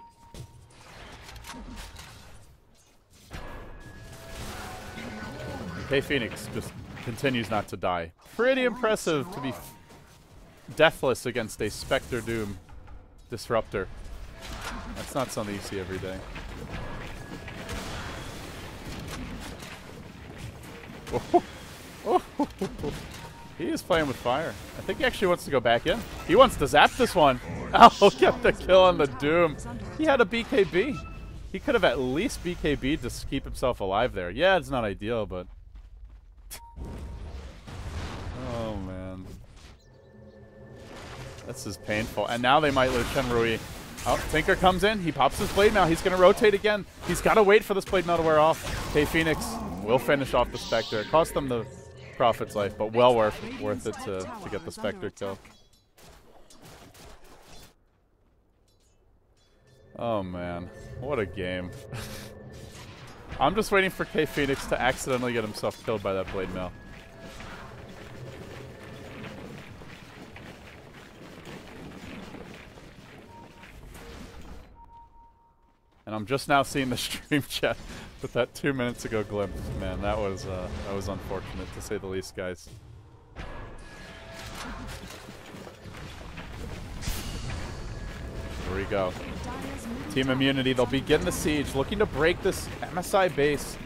K-Phoenix just continues not to die. Pretty impressive to be deathless against a Spectre Doom Disruptor. That's not something you see every day. He is playing with fire. I think he actually wants to go back in. He wants to zap this one. Oh, get the kill on the Doom. He had a BKB. He could have at least BKB'd to keep himself alive there. Yeah, it's not ideal, but... oh, man. This is painful. And now they might lose Shenrui. Oh, Tinker comes in. He pops his Blade Mail. He's going to rotate again. He's got to wait for this Blade Mail to wear off. K-Phoenix will finish off the Spectre. It cost them the Prophet's life, but well worth it to get the Spectre kill. Oh, man. What a game. I'm just waiting for K-Phoenix to accidentally get himself killed by that Blade Mail. And I'm just now seeing the stream chat with that 2 minutes ago glimpse. Man, that was unfortunate to say the least, guys. Here we go. Team Immunity, they'll begin the siege, looking to break this MSI base.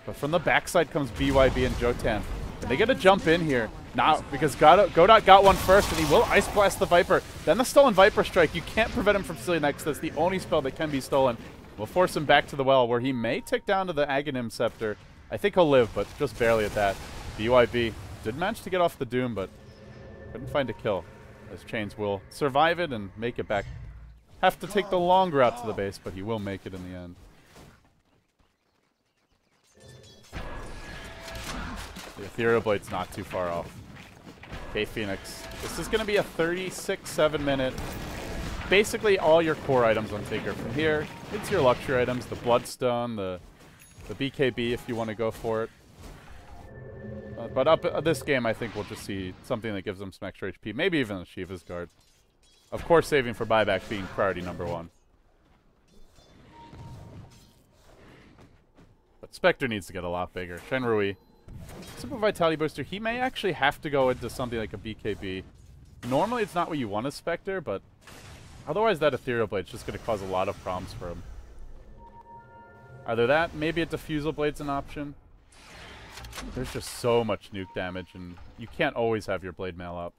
But from the backside comes BYB and Jotan. And they get to jump in here. Now, because Godot got one first, and he will Ice Blast the Viper. Then the stolen Viper Strike. You can't prevent him from stealing next. That's the only spell that can be stolen. We'll force him back to the well, where he may tick down to the Aghanim Scepter. I think he'll live, but just barely at that. BYB did manage to get off the Doom, but couldn't find a kill. As Chains will survive it and make it back. Have to take the long route to the base, but he will make it in the end. The Ethereal Blade's not too far off. K-Phoenix. This is going to be a 36-7 minute. Basically all your core items on Tinker. From here, it's your luxury items, the Bloodstone, the BKB if you want to go for it. But up this game, I think we'll just see something that gives them some extra HP. Maybe even a Shiva's Guard. Of course, saving for buyback being priority #1. But Spectre needs to get a lot bigger. Shenrui, Super Vitality Booster, he may actually have to go into something like a BKB. Normally, it's not what you want as Spectre, but otherwise that Ethereal Blade's just going to cause a lot of problems for him. Either that, maybe a Diffusal Blade's an option. There's just so much nuke damage, and you can't always have your Blade Mail up.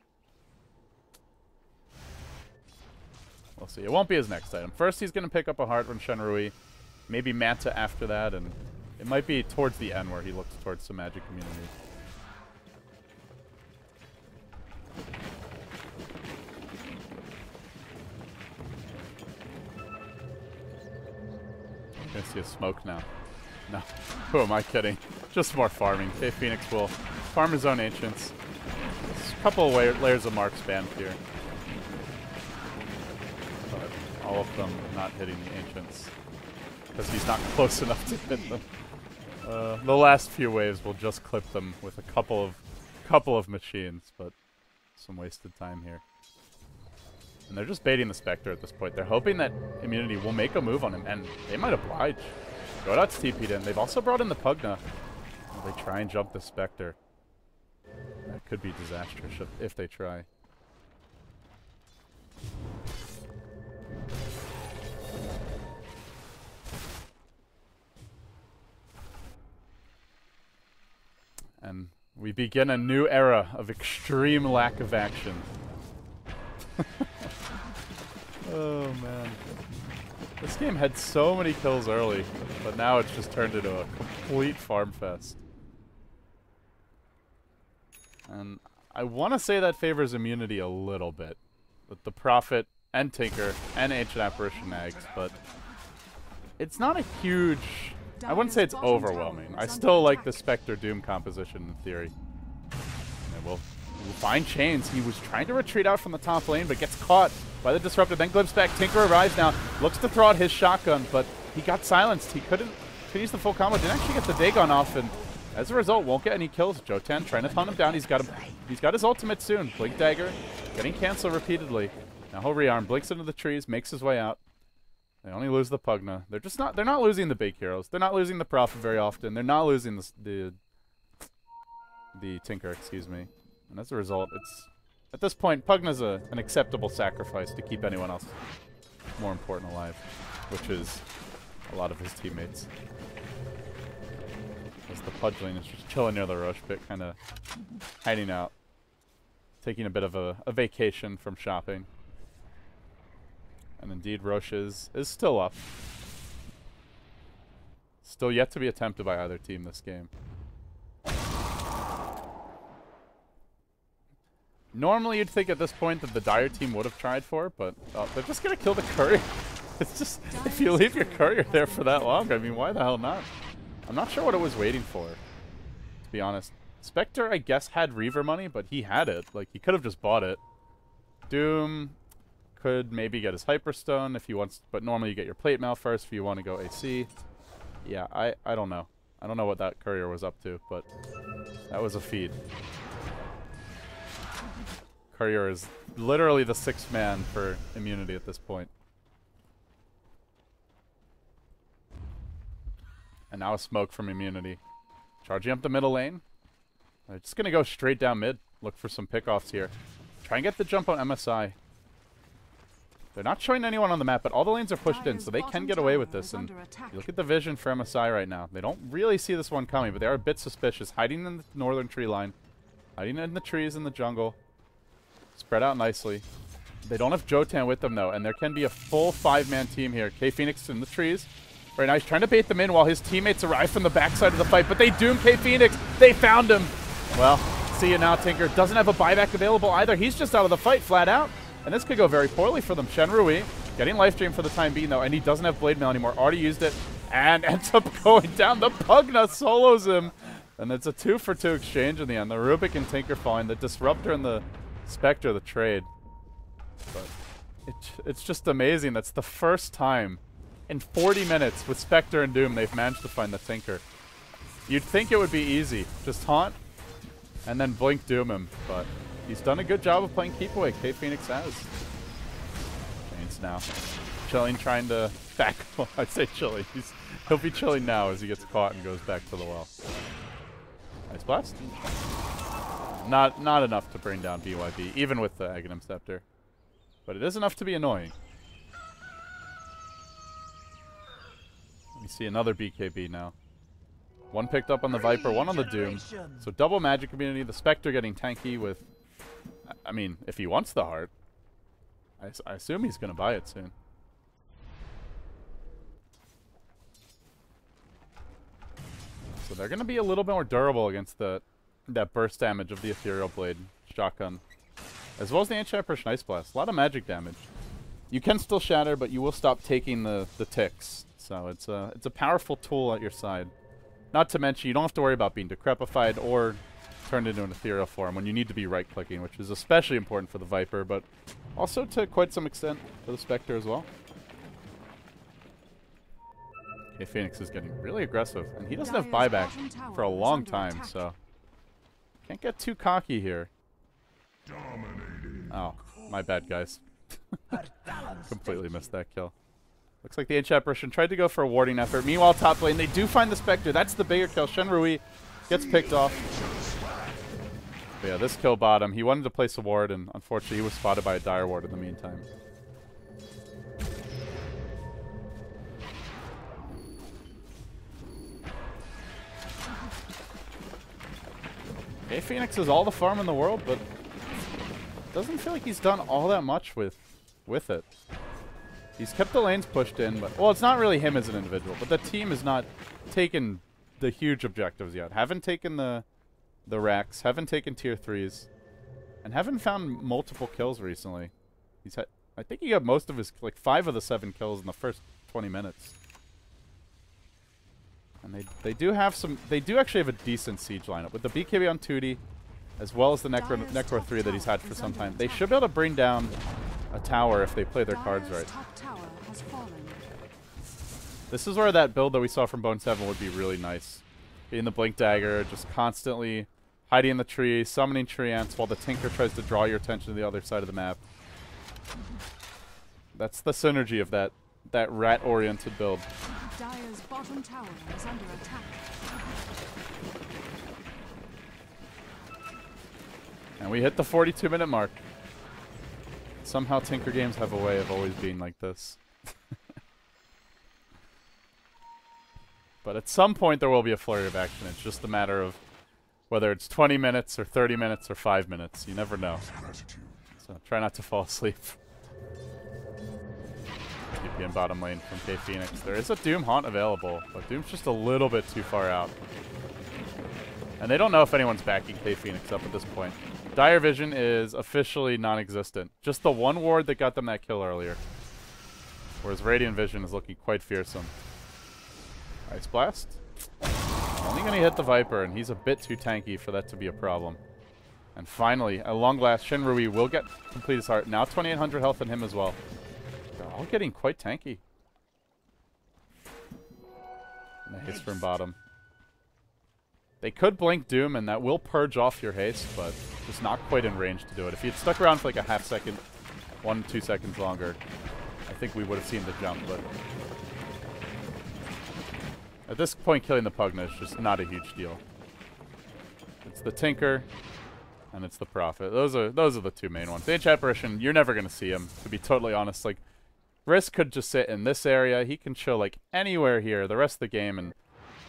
We'll see. It won't be his next item. First, he's going to pick up a Heart from Shenrui. Maybe Manta after that, and it might be towards the end where he looks towards some Magic Community. I'm going to see a smoke now. No. Who am I kidding? Just more farming. K-Phoenix will farm his own Ancients. There's a couple of layers of marks banned here. But all of them not hitting the Ancients. Because he's not close enough to hit them. The last few waves will just clip them with a couple of machines, but some wasted time here. And they're just baiting the Spectre at this point. They're hoping that Immunity will make a move on him, and they might oblige. Godot's TP'd in. They've also brought in the Pugna. Will they try and jump the Spectre? That could be disastrous if they try. We begin a new era of extreme lack of action. Oh man. This game had so many kills early, but now it's just turned into a complete farm fest. And I want to say that favors immunity a little bit, with the Prophet and Tinker and Ancient Apparition Nags, but it's not a huge... I wouldn't say it's overwhelming. I still like the Spectre Doom composition in theory. And we'll find Chains. He was trying to retreat out from the top lane, but gets caught by the Disruptor, then glimpse back. Tinker arrives now, looks to throw out his shotgun, but he got silenced. He couldn't use the full combo, didn't actually get the Dagon off, and as a result, won't get any kills. Jotan trying to taunt him down. He's got his ultimate soon. Blink Dagger, getting canceled repeatedly. Now he'll rearm, blinks into the trees, makes his way out. They only lose the Pugna. They're not losing the big heroes. They're not losing the Prophet very often. They're not losing the Tinker, excuse me. And as a result, it's at this point, Pugna's an acceptable sacrifice to keep anyone else more important alive, which is a lot of his teammates. As the Pudgeling is just chilling near the Roche pit, kind of hiding out, taking a bit of a vacation from shopping. And indeed, Roche is still up. Still yet to be attempted by either team this game. Normally, you'd think at this point that the Dire team would have tried for it, but they're just going to kill the courier. It's just, if you leave your courier there for that long, I mean, why the hell not? I'm not sure what it was waiting for, to be honest. Spectre, I guess, had Reaver money, but he had it. Like, he could have just bought it. Doom could maybe get his Hyperstone if he wants, but normally you get your Plate Mail first if you want to go AC. Yeah, I don't know. I don't know what that courier was up to, but that was a feed. Courier is literally the sixth man for immunity at this point. And now a smoke from immunity. Charging up the middle lane. They're just going to go straight down mid. Look for some pickoffs here. Try and get the jump on MSI. They're not showing anyone on the map, but all the lanes are pushed in, so they can get away with this. And you look at the vision for MSI right now. They don't really see this one coming, but they are a bit suspicious. Hiding in the northern tree line. Hiding in the trees in the jungle. Spread out nicely. They don't have Jotan with them, though, and there can be a full 5-man team here. K-Phoenix in the trees. Right now, he's trying to bait them in while his teammates arrive from the backside of the fight, but they doom K-Phoenix. They found him. Well, see you now, Tinker. Doesn't have a buyback available either. He's just out of the fight flat out, and this could go very poorly for them. Shen Rui getting life drain for the time being, though, and he doesn't have Blade Mail anymore. Already used it, and ends up going down. The Pugna solos him, and it's a 2-for-2 exchange in the end. The Rubik and Tinker falling. The Disruptor and the Spectre the trade. But it's just amazing. That's the first time in 40 minutes with Spectre and Doom they've managed to find the Tinker. You'd think it would be easy. Just taunt and then blink Doom him, but he's done a good job of playing keep away. K-Phoenix has. Chains now. Chilling, trying to back. Well, I'd say chilling. He'll be chilling now as he gets caught and goes back to the well. Nice blast. Not enough to bring down BYB, even with the Aghanim Scepter. But it is enough to be annoying. We see another BKB now. One picked up on the Viper, one on the Doom. So double magic immunity. The Spectre getting tanky with... I mean, if he wants the heart. I assume he's going to buy it soon. So they're going to be a little bit more durable against that burst damage of the Ethereal Blade shotgun. As well as the Ancient Apparition Ice Blast. A lot of magic damage. You can still shatter, but you will stop taking the ticks. So it's a powerful tool at your side. Not to mention, you don't have to worry about being decrepified or turned into an ethereal form when you need to be right-clicking, which is especially important for the Viper, but also to quite some extent for the Spectre as well. Okay, Phoenix is getting really aggressive, and he doesn't have buyback for a long time, so can't get too cocky here. Oh, my bad, guys. Completely missed that kill. Looks like the Ancient Apparition tried to go for a warding effort. Meanwhile, top lane, they do find the Spectre. That's the bigger kill. Shen Rui gets picked off. But yeah, this kill bottom. He wanted to place a ward, and unfortunately, he was spotted by a Dire ward in the meantime. Hey, Phoenix is all the farm in the world, but doesn't feel like he's done all that much with it. He's kept the lanes pushed in, but well, it's not really him as an individual, but the team has not taken the huge objectives yet. Haven't taken the racks, haven't taken tier 3s, and haven't found multiple kills recently. He's had, I think he got most of his, like 5 of the 7 kills in the first 20 minutes. And they do have some, they do actually have a decent siege lineup with the BKB on Tooty, as well as the Necro 3 that he's had for some time. They should be able to bring down a tower if they play their cards right. This is where that build that we saw from Bone 7 would be really nice. Being the Blink Dagger, just constantly hiding in the tree, summoning tree ants while the Tinker tries to draw your attention to the other side of the map. That's the synergy of that rat-oriented build. Dire's bottom tower is under attack. And we hit the 42-minute mark. Somehow Tinker games have a way of always being like this. But at some point there will be a flurry of action. It's just a matter of whether it's 20 minutes or 30 minutes or 5 minutes. You never know. So try not to fall asleep. TP in bottom lane from K Phoenix. There is a Doom Haunt available, but Doom's just a little bit too far out. And they don't know if anyone's backing K Phoenix up at this point. Dire Vision is officially non-existent. Just the one ward that got them that kill earlier. Whereas Radiant Vision is looking quite fearsome. Ice Blast. Only going to hit the Viper, and he's a bit too tanky for that to be a problem. And finally, at long last, Shinrui will get complete his heart. Now 2,800 health in him as well. They're all getting quite tanky. And a haste from bottom. They could blink Doom, and that will purge off your haste, but just not quite in range to do it. If he had stuck around for like a half second, 1-2 seconds longer, I think we would have seen the jump, but at this point, killing the Pugna is just not a huge deal. It's the Tinker, and it's the Prophet. Those are the two main ones. The Ancient Apparition, you're never going to see him, to be totally honest. Like, Risk could just sit in this area. He can chill, like, anywhere here the rest of the game and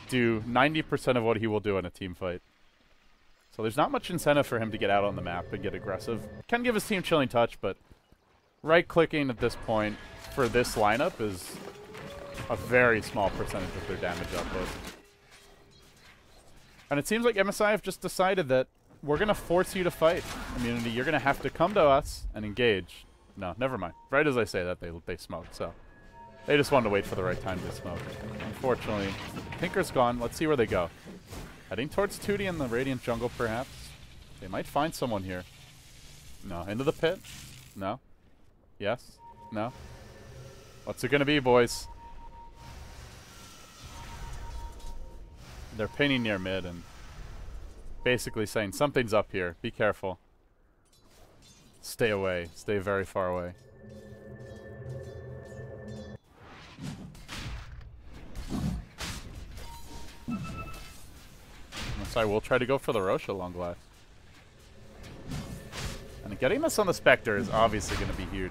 do 90% of what he will do in a team fight. So there's not much incentive for him to get out on the map and get aggressive. Can give his team Chilling Touch, but right-clicking at this point for this lineup is a very small percentage of their damage output. And it seems like MSI have just decided that we're going to force you to fight, Immunity. You're going to have to come to us and engage. No, never mind. Right as I say that, they smoked, so they just wanted to wait for the right time to smoke. Unfortunately, Tinker's gone. Let's see where they go. Heading towards Tooty in the Radiant jungle, perhaps. They might find someone here. No. Into the pit? No. Yes? No? What's it going to be, boys? They're pinning near mid and basically saying something's up here. Be careful. Stay away. Stay very far away. I will try to go for the Rosh at long last. And getting this on the Spectre is obviously going to be huge.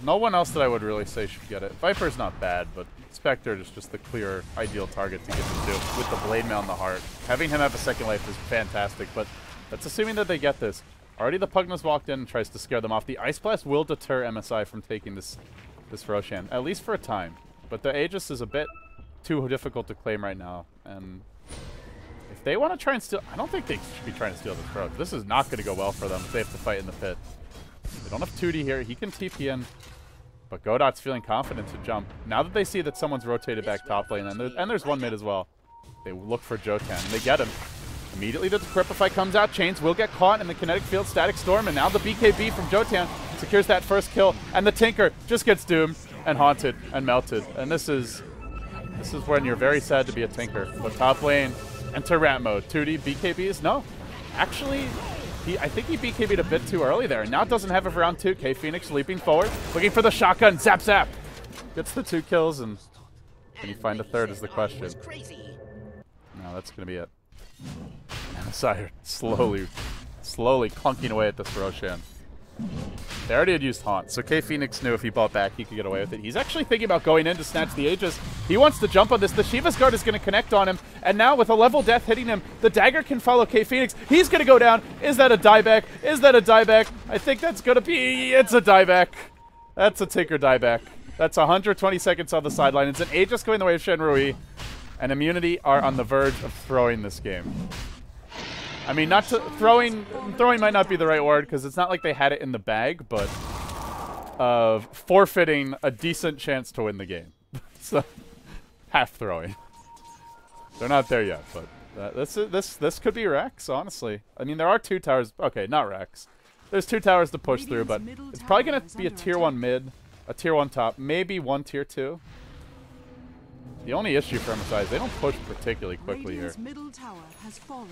No one else that I would really say should get it. Viper's not bad, but Spectre is just the clear ideal target to get into with the Blade Mail in the heart. Having him have a second life is fantastic, but that's assuming that they get this. Already the Pugna's walked in and tries to scare them off. The Ice Blast will deter MSI from taking this Roshan, at least for a time. But the Aegis is a bit too difficult to claim right now, and if they want to try and steal, I don't think they should be trying to steal this approach. This is not going to go well for them if they have to fight in the pit. They don't have Tooty here. He can TP in, but Godot's feeling confident to jump. Now that they see that someone's rotated back top lane, and there's one mid as well, they look for Jotan, and they get him. Immediately the Decrepify comes out. Chains will get caught in the Kinetic Field Static Storm, and now the BKB from Jotan secures that first kill, and the Tinker just gets doomed and haunted and melted. And this is when you're very sad to be a Tinker. But top lane, enter rat mode. Tooty, BKBs? No. Actually, I think he BKB'd a bit too early there. Now doesn't have it for round 2. K Phoenix leaping forward, looking for the shotgun. Zap, zap. Gets the 2 kills, and can you find a third is the question. No, that's going to be it. MSI are slowly clunking away at this Roshan. They already had used Haunt, so K Phoenix knew if he bought back, he could get away with it. He's actually thinking about going in to snatch the Aegis. He wants to jump on this. The Shiva's Guard is going to connect on him, and now with a level death hitting him, the dagger can follow K Phoenix. He's going to go down. Is that a dieback? Is that a dieback? I think that's going to be... It's a dieback. That's a Tinker dieback. That's 120 seconds on the sideline. It's an Aegis going the way of Shenrui, and Immunity are on the verge of throwing this game. I mean, not to throwing might not be the right word because it's not like they had it in the bag, but of forfeiting a decent chance to win the game. So half throwing. They're not there yet, but this could be Rex, honestly. I mean, there are 2 towers. Okay, not Rex. There's 2 towers to push through, but it's probably gonna be a tier 1 mid, a tier 1 top, maybe 1 tier 2. The only issue for MSI is they don't push particularly quickly here. Middle tower has fallen.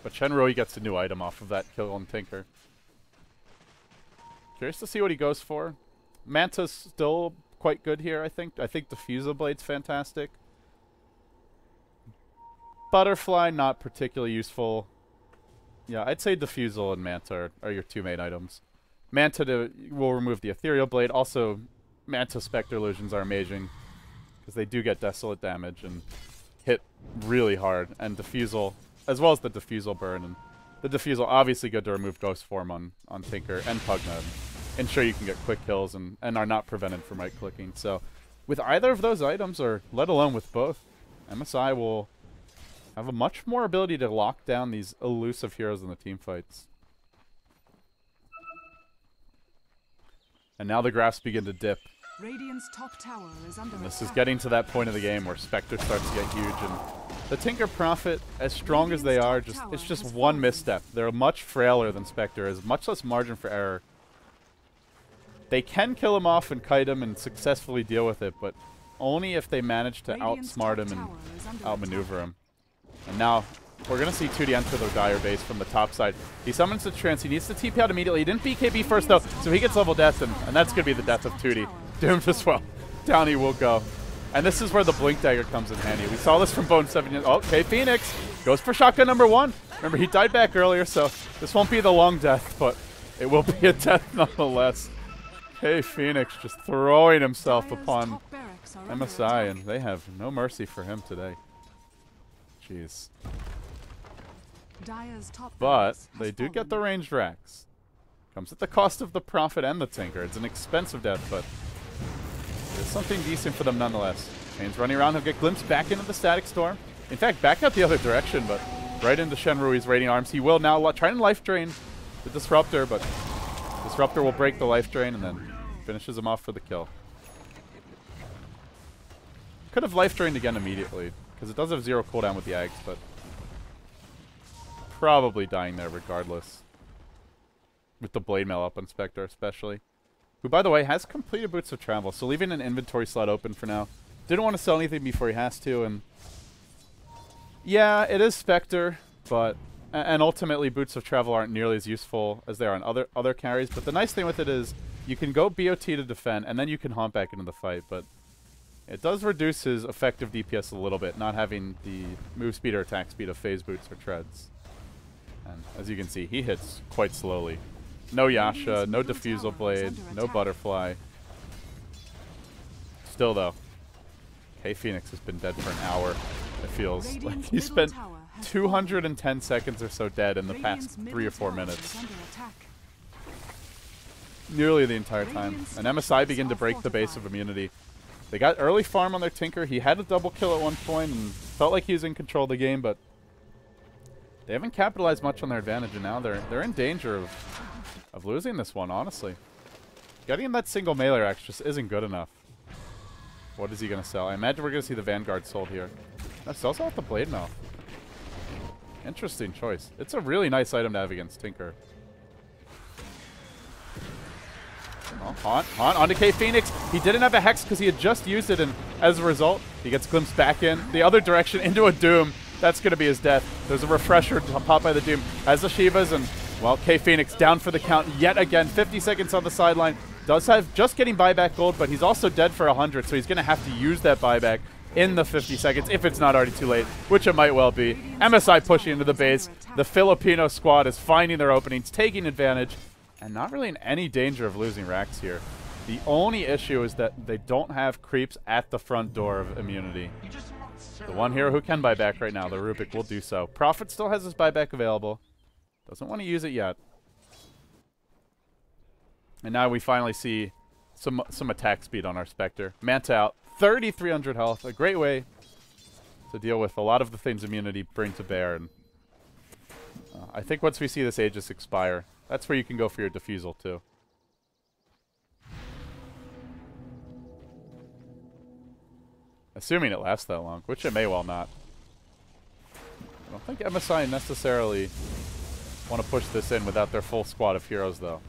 But Shenrui gets a new item off of that kill on Tinker. Curious to see what he goes for. Manta's still quite good here, I think. I think Diffusal Blade's fantastic. Butterfly, not particularly useful. Yeah, I'd say Diffusal and Manta are your 2 main items. Manta will remove the Ethereal Blade. Also, Manta Spectre Illusions are amazing because they do get Desolate damage and hit really hard. And Diffusal... as well as the Diffusal burn, and the Diffusal obviously good to remove Ghost Form on Tinker and Pugna, and ensure you can get quick kills and are not prevented from right-clicking. So with either of those items, or let alone with both, MSI will have a much more ability to lock down these elusive heroes in the team fights. And now the graphs begin to dip. Radiant's top tower is under This is attack. getting to that point of the game where Spectre starts to get huge, and the Tinker Prophet, as strong as they are, it's just one misstep. They're much frailer than Spectre, has much less margin for error. They can kill him off and kite him and successfully deal with it, but only if they manage to outsmart him and outmaneuver him. And now, we're going to see 2D enter the Dire base from the top side. He summons the Trance. He needs to TP out immediately. He didn't BKB first, though, so he gets level death, and that's going to be the death of 2D. Doomed as well. Down he will go. And this is where the Blink Dagger comes in handy. We saw this from Bone 7 years. Oh, K Phoenix goes for shotgun number 1. Remember, he died back earlier, so this won't be the long death, but it will be a death nonetheless. K Phoenix just throwing himself upon MSI, and they have no mercy for him today. Jeez. But they do get the ranged racks. Comes at the cost of the Prophet and the Tinker. It's an expensive death, but it's something decent for them nonetheless. Kane's running around. He'll get glimpsed back into the Static Storm. In fact, back out the other direction, but right into Shenrui's Radiant Arms. He will now try and life drain the Disruptor, but Disruptor will break the life drain and then finishes him off for the kill. Could have life drained again immediately, because it does have 0 cooldown with the Aghs, but probably dying there regardless. With the Blade Mail up on Spectre especially. Who, by the way, has completed Boots of Travel, so leaving an inventory slot open for now. Didn't want to sell anything before he has to, and yeah, it is Spectre, but and ultimately Boots of Travel aren't nearly as useful as they are on other carries, but the nice thing with it is you can go BOT to defend, and then you can haunt back into the fight, but it does reduce his effective DPS a little bit, not having the move speed or attack speed of Phase Boots or Treads. And as you can see, he hits quite slowly. No Yasha, no Diffusal Blade, no Butterfly. Still though, K Phoenix has been dead for an hour, it feels. Like he spent 210 seconds or so dead in the past 3 or 4 minutes. Nearly the entire time. And MSI begin to break the base of immunity. They got early farm on their Tinker. He had a double kill at one point and felt like he was in control of the game, but they haven't capitalized much on their advantage, and now they're in danger of losing this one, honestly. Getting that single melee axe just isn't good enough. What is he going to sell? I imagine we're going to see the Vanguard sold here. That sells out the Blade Mail. Interesting choice. It's a really nice item to have against Tinker. Oh, Haunt onto K Phoenix. He didn't have a Hex because he had just used it, and as a result, he gets glimpsed back in the other direction into a Doom. That's going to be his death. There's a refresher to pop by the Doom as the Shivas, and, well, K Phoenix down for the count yet again. 50 seconds on the sideline. Does have just getting buyback gold, but he's also dead for 100, so he's going to have to use that buyback in the 50 seconds if it's not already too late, which it might well be. MSI pushing into the base. The Filipino squad is finding their openings, taking advantage. And not really in any danger of losing racks here. The only issue is that they don't have creeps at the front door of immunity. The one hero who can buy back right now, the Rubik, will do so. Prophet still has his buyback available. Doesn't want to use it yet. And now we finally see some attack speed on our Spectre. Manta out, 3,300 health. A great way to deal with a lot of the things immunity bring to bear. And I think once we see this Aegis expire, that's where you can go for your defusal too. Assuming it lasts that long, which it may well not. I don't think MSI necessarily want to push this in without their full squad of heroes, though.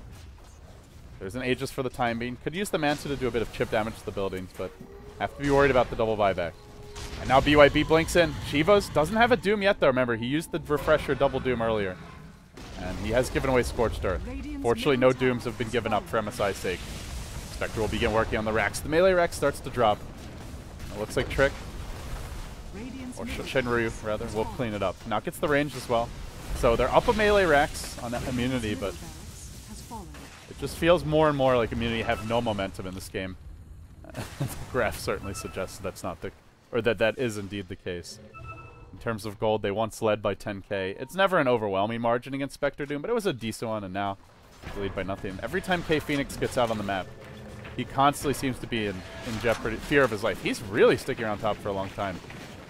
There's an Aegis for the time being. Could use the Manta to do a bit of chip damage to the buildings, but have to be worried about the double buyback. And now BYB blinks in. Shivas doesn't have a Doom yet, though. Remember, he used the Refresher double Doom earlier. And he has given away Scorched Earth. Fortunately, no Dooms have been given up for MSI's sake. Spectre will begin working on the racks. The melee rack starts to drop. It looks like Trick, or Shenryu, rather, will clean it up. Now gets the range as well. So they're up a melee racks on that immunity, but it just feels more and more like immunity have no momentum in this game. The graph certainly suggests that's not the, or that is indeed the case. In terms of gold, they once led by 10k. It's never an overwhelming margin against Spectre Doom, but it was a decent one, and now they lead by nothing. Every time K Phoenix gets out on the map, he constantly seems to be in jeopardy, fear of his life. He's really sticking around top for a long time.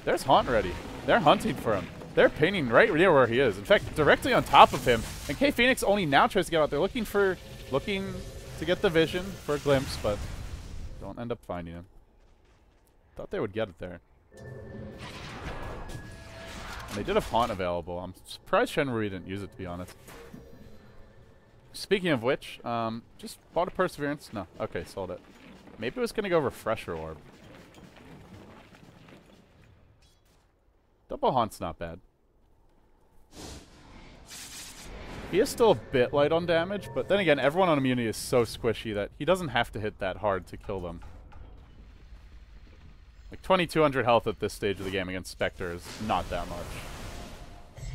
There's Haunt ready. They're hunting for him. They're pinging right near where he is. In fact, directly on top of him. And K Phoenix only now tries to get out there, looking to get the vision for a glimpse, but don't end up finding him. Thought they would get it there. And they did have Haunt available. I'm surprised Shenryu didn't use it, to be honest. Speaking of which, just bought a Perseverance. No, okay, sold it. Maybe it was going to go Refresher Orb. Double Haunt's not bad. He is still a bit light on damage, but then again, everyone on immunity is so squishy that he doesn't have to hit that hard to kill them. Like 2,200 health at this stage of the game against Spectre is not that much.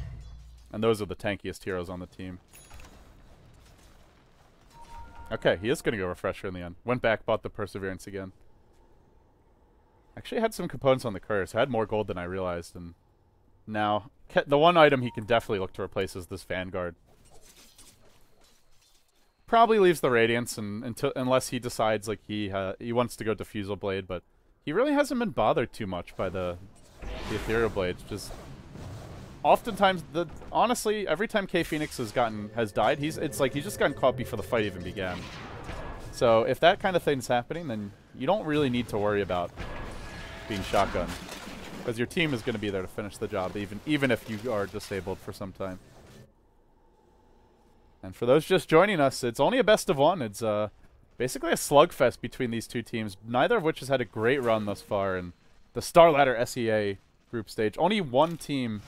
And those are the tankiest heroes on the team. Okay, he is going to go Refresher in the end. Went back, bought the Perseverance again. Actually had some components on the courier, so I had more gold than I realized. And now, the one item he can definitely look to replace is this Vanguard. Probably leaves the Radiance unless he decides like he wants to go Diffusal Blade, but he really hasn't been bothered too much by the Ethereal Blades. Just oftentimes, honestly, every time K Phoenix has died, it's like he's just gotten caught before the fight even began. So if that kind of thing's happening, then you don't really need to worry about being shotgunned, because your team is going to be there to finish the job, even if you are disabled for some time. And for those just joining us, it's only a best of one. It's basically a slugfest between these two teams, neither of which has had a great run thus far in the StarLadder SEA group stage. Only one team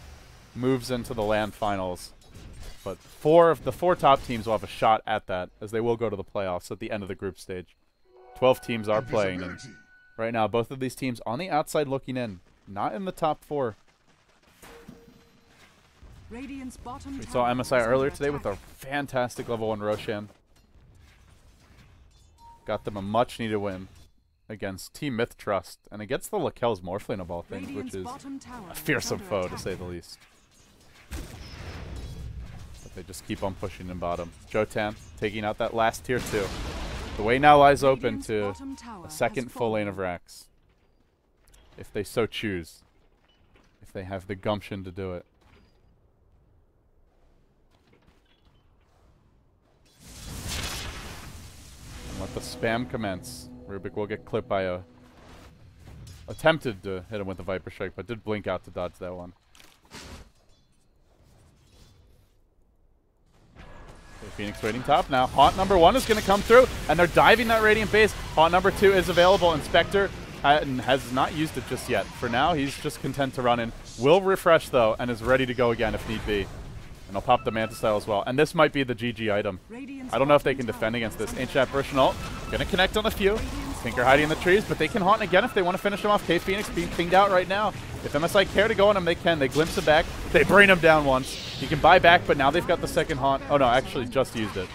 moves into the LAN finals, but the four top teams will have a shot at that, as they will go to the playoffs at the end of the group stage. 12 teams are playing, and right now both of these teams on the outside looking in, not in the top 4. We saw MSI earlier today with a fantastic level 1 Roshan. Got them a much needed win against Team Myth Trust, and against the Lakel's Morphling of all things, which is a fearsome foe to say the least. But they just keep on pushing in bottom. Jotan taking out that last tier 2. The way now lies open to a second full lane of racks, if they so choose, if they have the gumption to do it. And let the spam commence. Rubik will get clipped by attempted to hit him with the Viper Strike, but did blink out to dodge that one. Okay, Phoenix waiting top now. Haunt number 1 is going to come through, and they're diving that Radiant base. Haunt number 2 is available, and Spectre has not used it just yet. For now, he's just content to run in. Will refresh, though, and is ready to go again if need be. And I'll pop the Manta Style as well. And this might be the GG item. I don't know if they can defend against this. Ancient Apparition ult. Gonna connect on a few. Tinker hiding in the trees, but they can haunt again if they want to finish him off. K Phoenix being pinged out right now. If MSI care to go on him, they can. They glimpse him back. They bring him down once. He can buy back, but now they've got the second haunt. Oh no, actually just used it.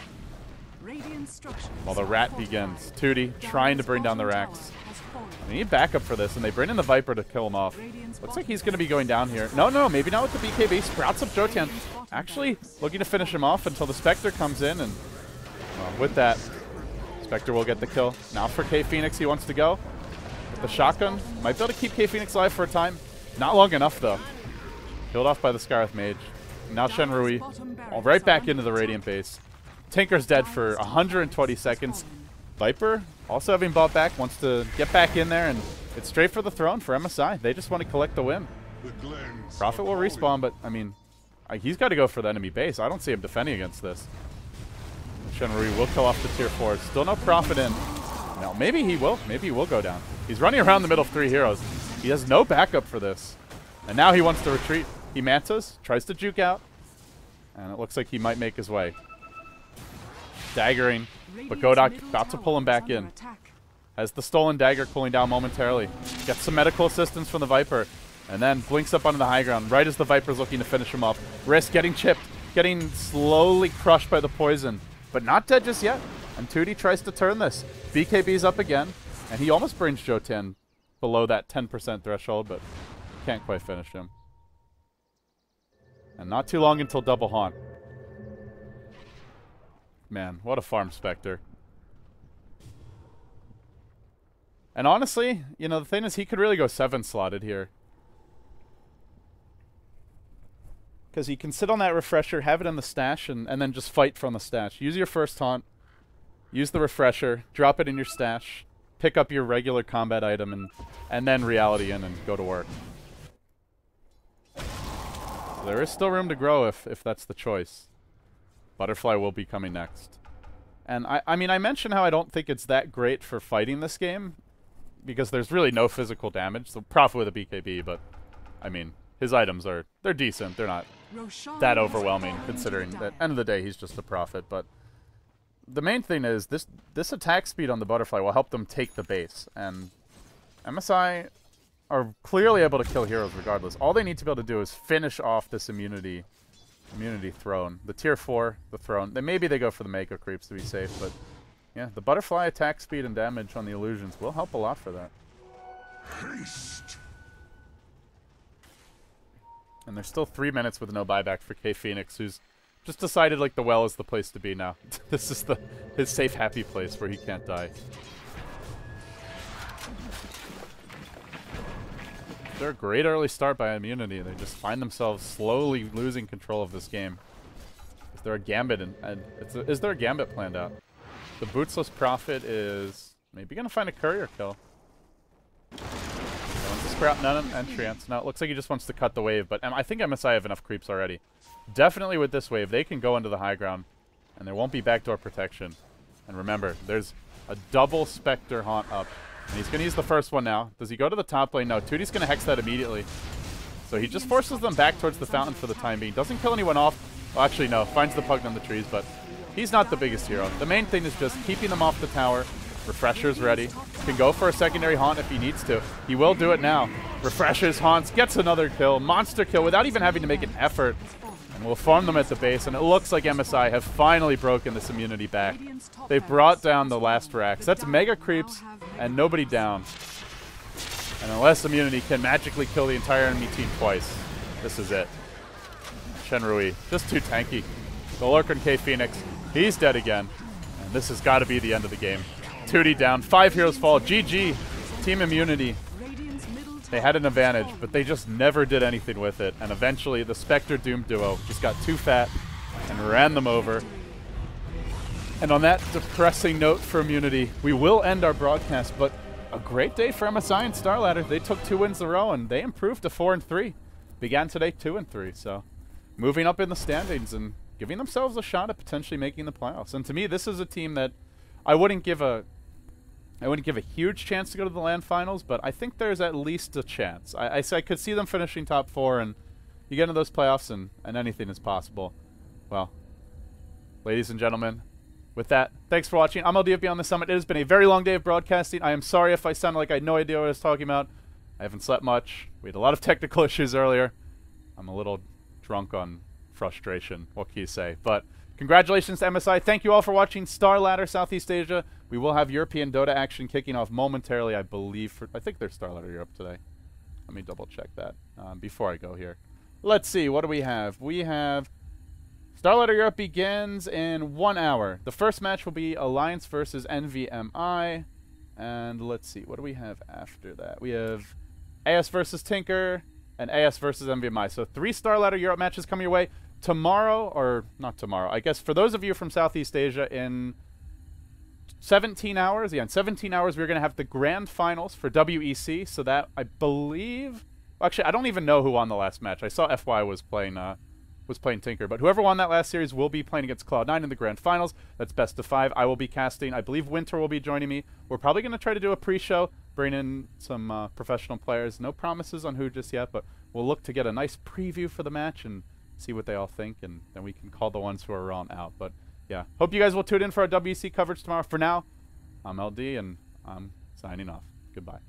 Radiant structures while the are rat fortified. begins. Tootie trying to bring down the Dire's racks. bottom tower has fallen. They need backup for this, and they bring in the Viper to kill him off. Looks like he's going to be going down here. No, maybe not with the BKB. Sprouts up Jotian. Actually looking to finish him off until the Spectre comes in, and well, with that, Spectre will get the kill. Now for K Phoenix, he wants to go. With the shotgun, might be able to keep K Phoenix alive for a time. Not long enough, though. Killed off by the Scarith Mage. Now Shenrui, all right back into the Radiant base. Tinker's dead for 120 seconds. Viper, also having bought back, wants to get back in there, and it's straight for the throne for MSI. They just want to collect the win. Prophet will respawn, but, I mean, he's got to go for the enemy base. I don't see him defending against this. Shenrui will kill off the tier 4. Still no Prophet in. Now, maybe he will. Maybe he will go down. He's running around the middle of 3 heroes. He has no backup for this. And now he wants to retreat. He mantas, tries to juke out, and it looks like he might make his way. Daggering, but Godak about to pull him back in. Has the stolen dagger cooling down momentarily. Gets some medical assistance from the Viper, and then blinks up onto the high ground right as the Viper's looking to finish him off. Risk getting chipped, getting slowly crushed by the poison, but not dead just yet. And Tootie tries to turn this. BKB's up again, and he almost brings Jotian below that 10% threshold, but can't quite finish him. And not too long until double haunt. Man, what a farm Spectre. And honestly, you know, the thing is he could really go 7 slotted here. Because he can sit on that refresher, have it in the stash, and then just fight from the stash. Use your first taunt, use the refresher, drop it in your stash, pick up your regular combat item, and then reality in and go to work. There is still room to grow if that's the choice. Butterfly will be coming next. And I mean, I mentioned how I don't think it's that great for fighting this game, because there's really no physical damage. So Prophet with a BKB, but I mean, his items they're decent. They're not that overwhelming, considering that at the end of the day he's just a Prophet. But the main thing is this attack speed on the Butterfly will help them take the base, and MSI are clearly able to kill heroes regardless. All they need to be able to do is finish off this immunity throne. The tier 4, the throne. Maybe they go for the Mako creeps to be safe, but yeah, the Butterfly attack speed and damage on the illusions will help a lot for that. Haste. And there's still 3 minutes with no buyback for K Phoenix, who's just decided like the well is the place to be now. This is his safe, happy place where he can't die. They're a great early start by Immunity. They just find themselves slowly losing control of this game. Is there a gambit? Is there a gambit planned out? The bootsless Prophet is maybe going to find a courier kill. Sprout, none entrance. Now it looks like he just wants to cut the wave, but I think MSI have enough creeps already. Definitely with this wave, they can go into the high ground, and there won't be backdoor protection. And remember, there's a double Spectre haunt up. And he's going to use the first one now. Does he go to the top lane? No, Tootie's going to hex that immediately. So he just forces them back towards the fountain for the time being. Doesn't kill anyone off. Well, actually, no. Finds the Pug on the trees, but he's not the biggest hero. The main thing is just keeping them off the tower. Refresher's ready. Can go for a secondary haunt if he needs to. He will do it now. Refreshers, haunts, gets another kill. Monster kill without even having to make an effort. And we'll farm them at the base, and it looks like MSI have finally broken this immunity back. They brought down the last racks. That's mega creeps and nobody down. And unless immunity can magically kill the entire enemy team twice, this is it. Shenrui, just too tanky. The Lurker and K Phoenix, he's dead again. And this has got to be the end of the game. 2D down, 5 heroes fall. GG, Team Immunity. They had an advantage, but they just never did anything with it. And eventually, the Spectre Doom duo just got too fat and ran them over. And on that depressing note for Immunity, we will end our broadcast, but a great day for MSI and StarLadder. They took 2 wins in a row, and they improved to 4-3. Began today 2-3, so moving up in the standings and giving themselves a shot at potentially making the playoffs. And to me, this is a team that I wouldn't give a huge chance to go to the LAN finals, but I think there's at least a chance. I could see them finishing top 4, and you get into those playoffs, and anything is possible. Well, ladies and gentlemen, with that, thanks for watching. I'm LD of Beyond the Summit. It has been a very long day of broadcasting. I am sorry if I sounded like I had no idea what I was talking about. I haven't slept much. We had a lot of technical issues earlier. I'm a little drunk on frustration. What can you say? But Congratulations to MSI. Thank you all for watching Star Ladder Southeast Asia. We will have European Dota action kicking off momentarily, I believe. I think there's Star Ladder Europe today. Let me double check that before I go here. Let's see. What do we have? We have Star Ladder Europe begins in 1 hour. The first match will be Alliance versus NVMI. And let's see. What do we have after that? We have AS versus Tinker and AS versus NVMI. So 3 Star Ladder Europe matches coming your way. Tomorrow, or not tomorrow, I guess for those of you from Southeast Asia, in 17 hours, yeah, in 17 hours, we're going to have the grand finals for WEC. So that, I believe, actually, I don't even know who won the last match. I saw FY was playing Tinker, but whoever won that last series will be playing against Cloud9 in the grand finals. That's best of 5. I will be casting. I believe Winter will be joining me. We're probably going to try to do a pre-show, bring in some professional players. No promises on who just yet, but we'll look to get a nice preview for the match and see what they all think, and then we can call the ones who are wrong out. But yeah, hope you guys will tune in for our WC coverage tomorrow. For now, I'm LD, and I'm signing off. Goodbye.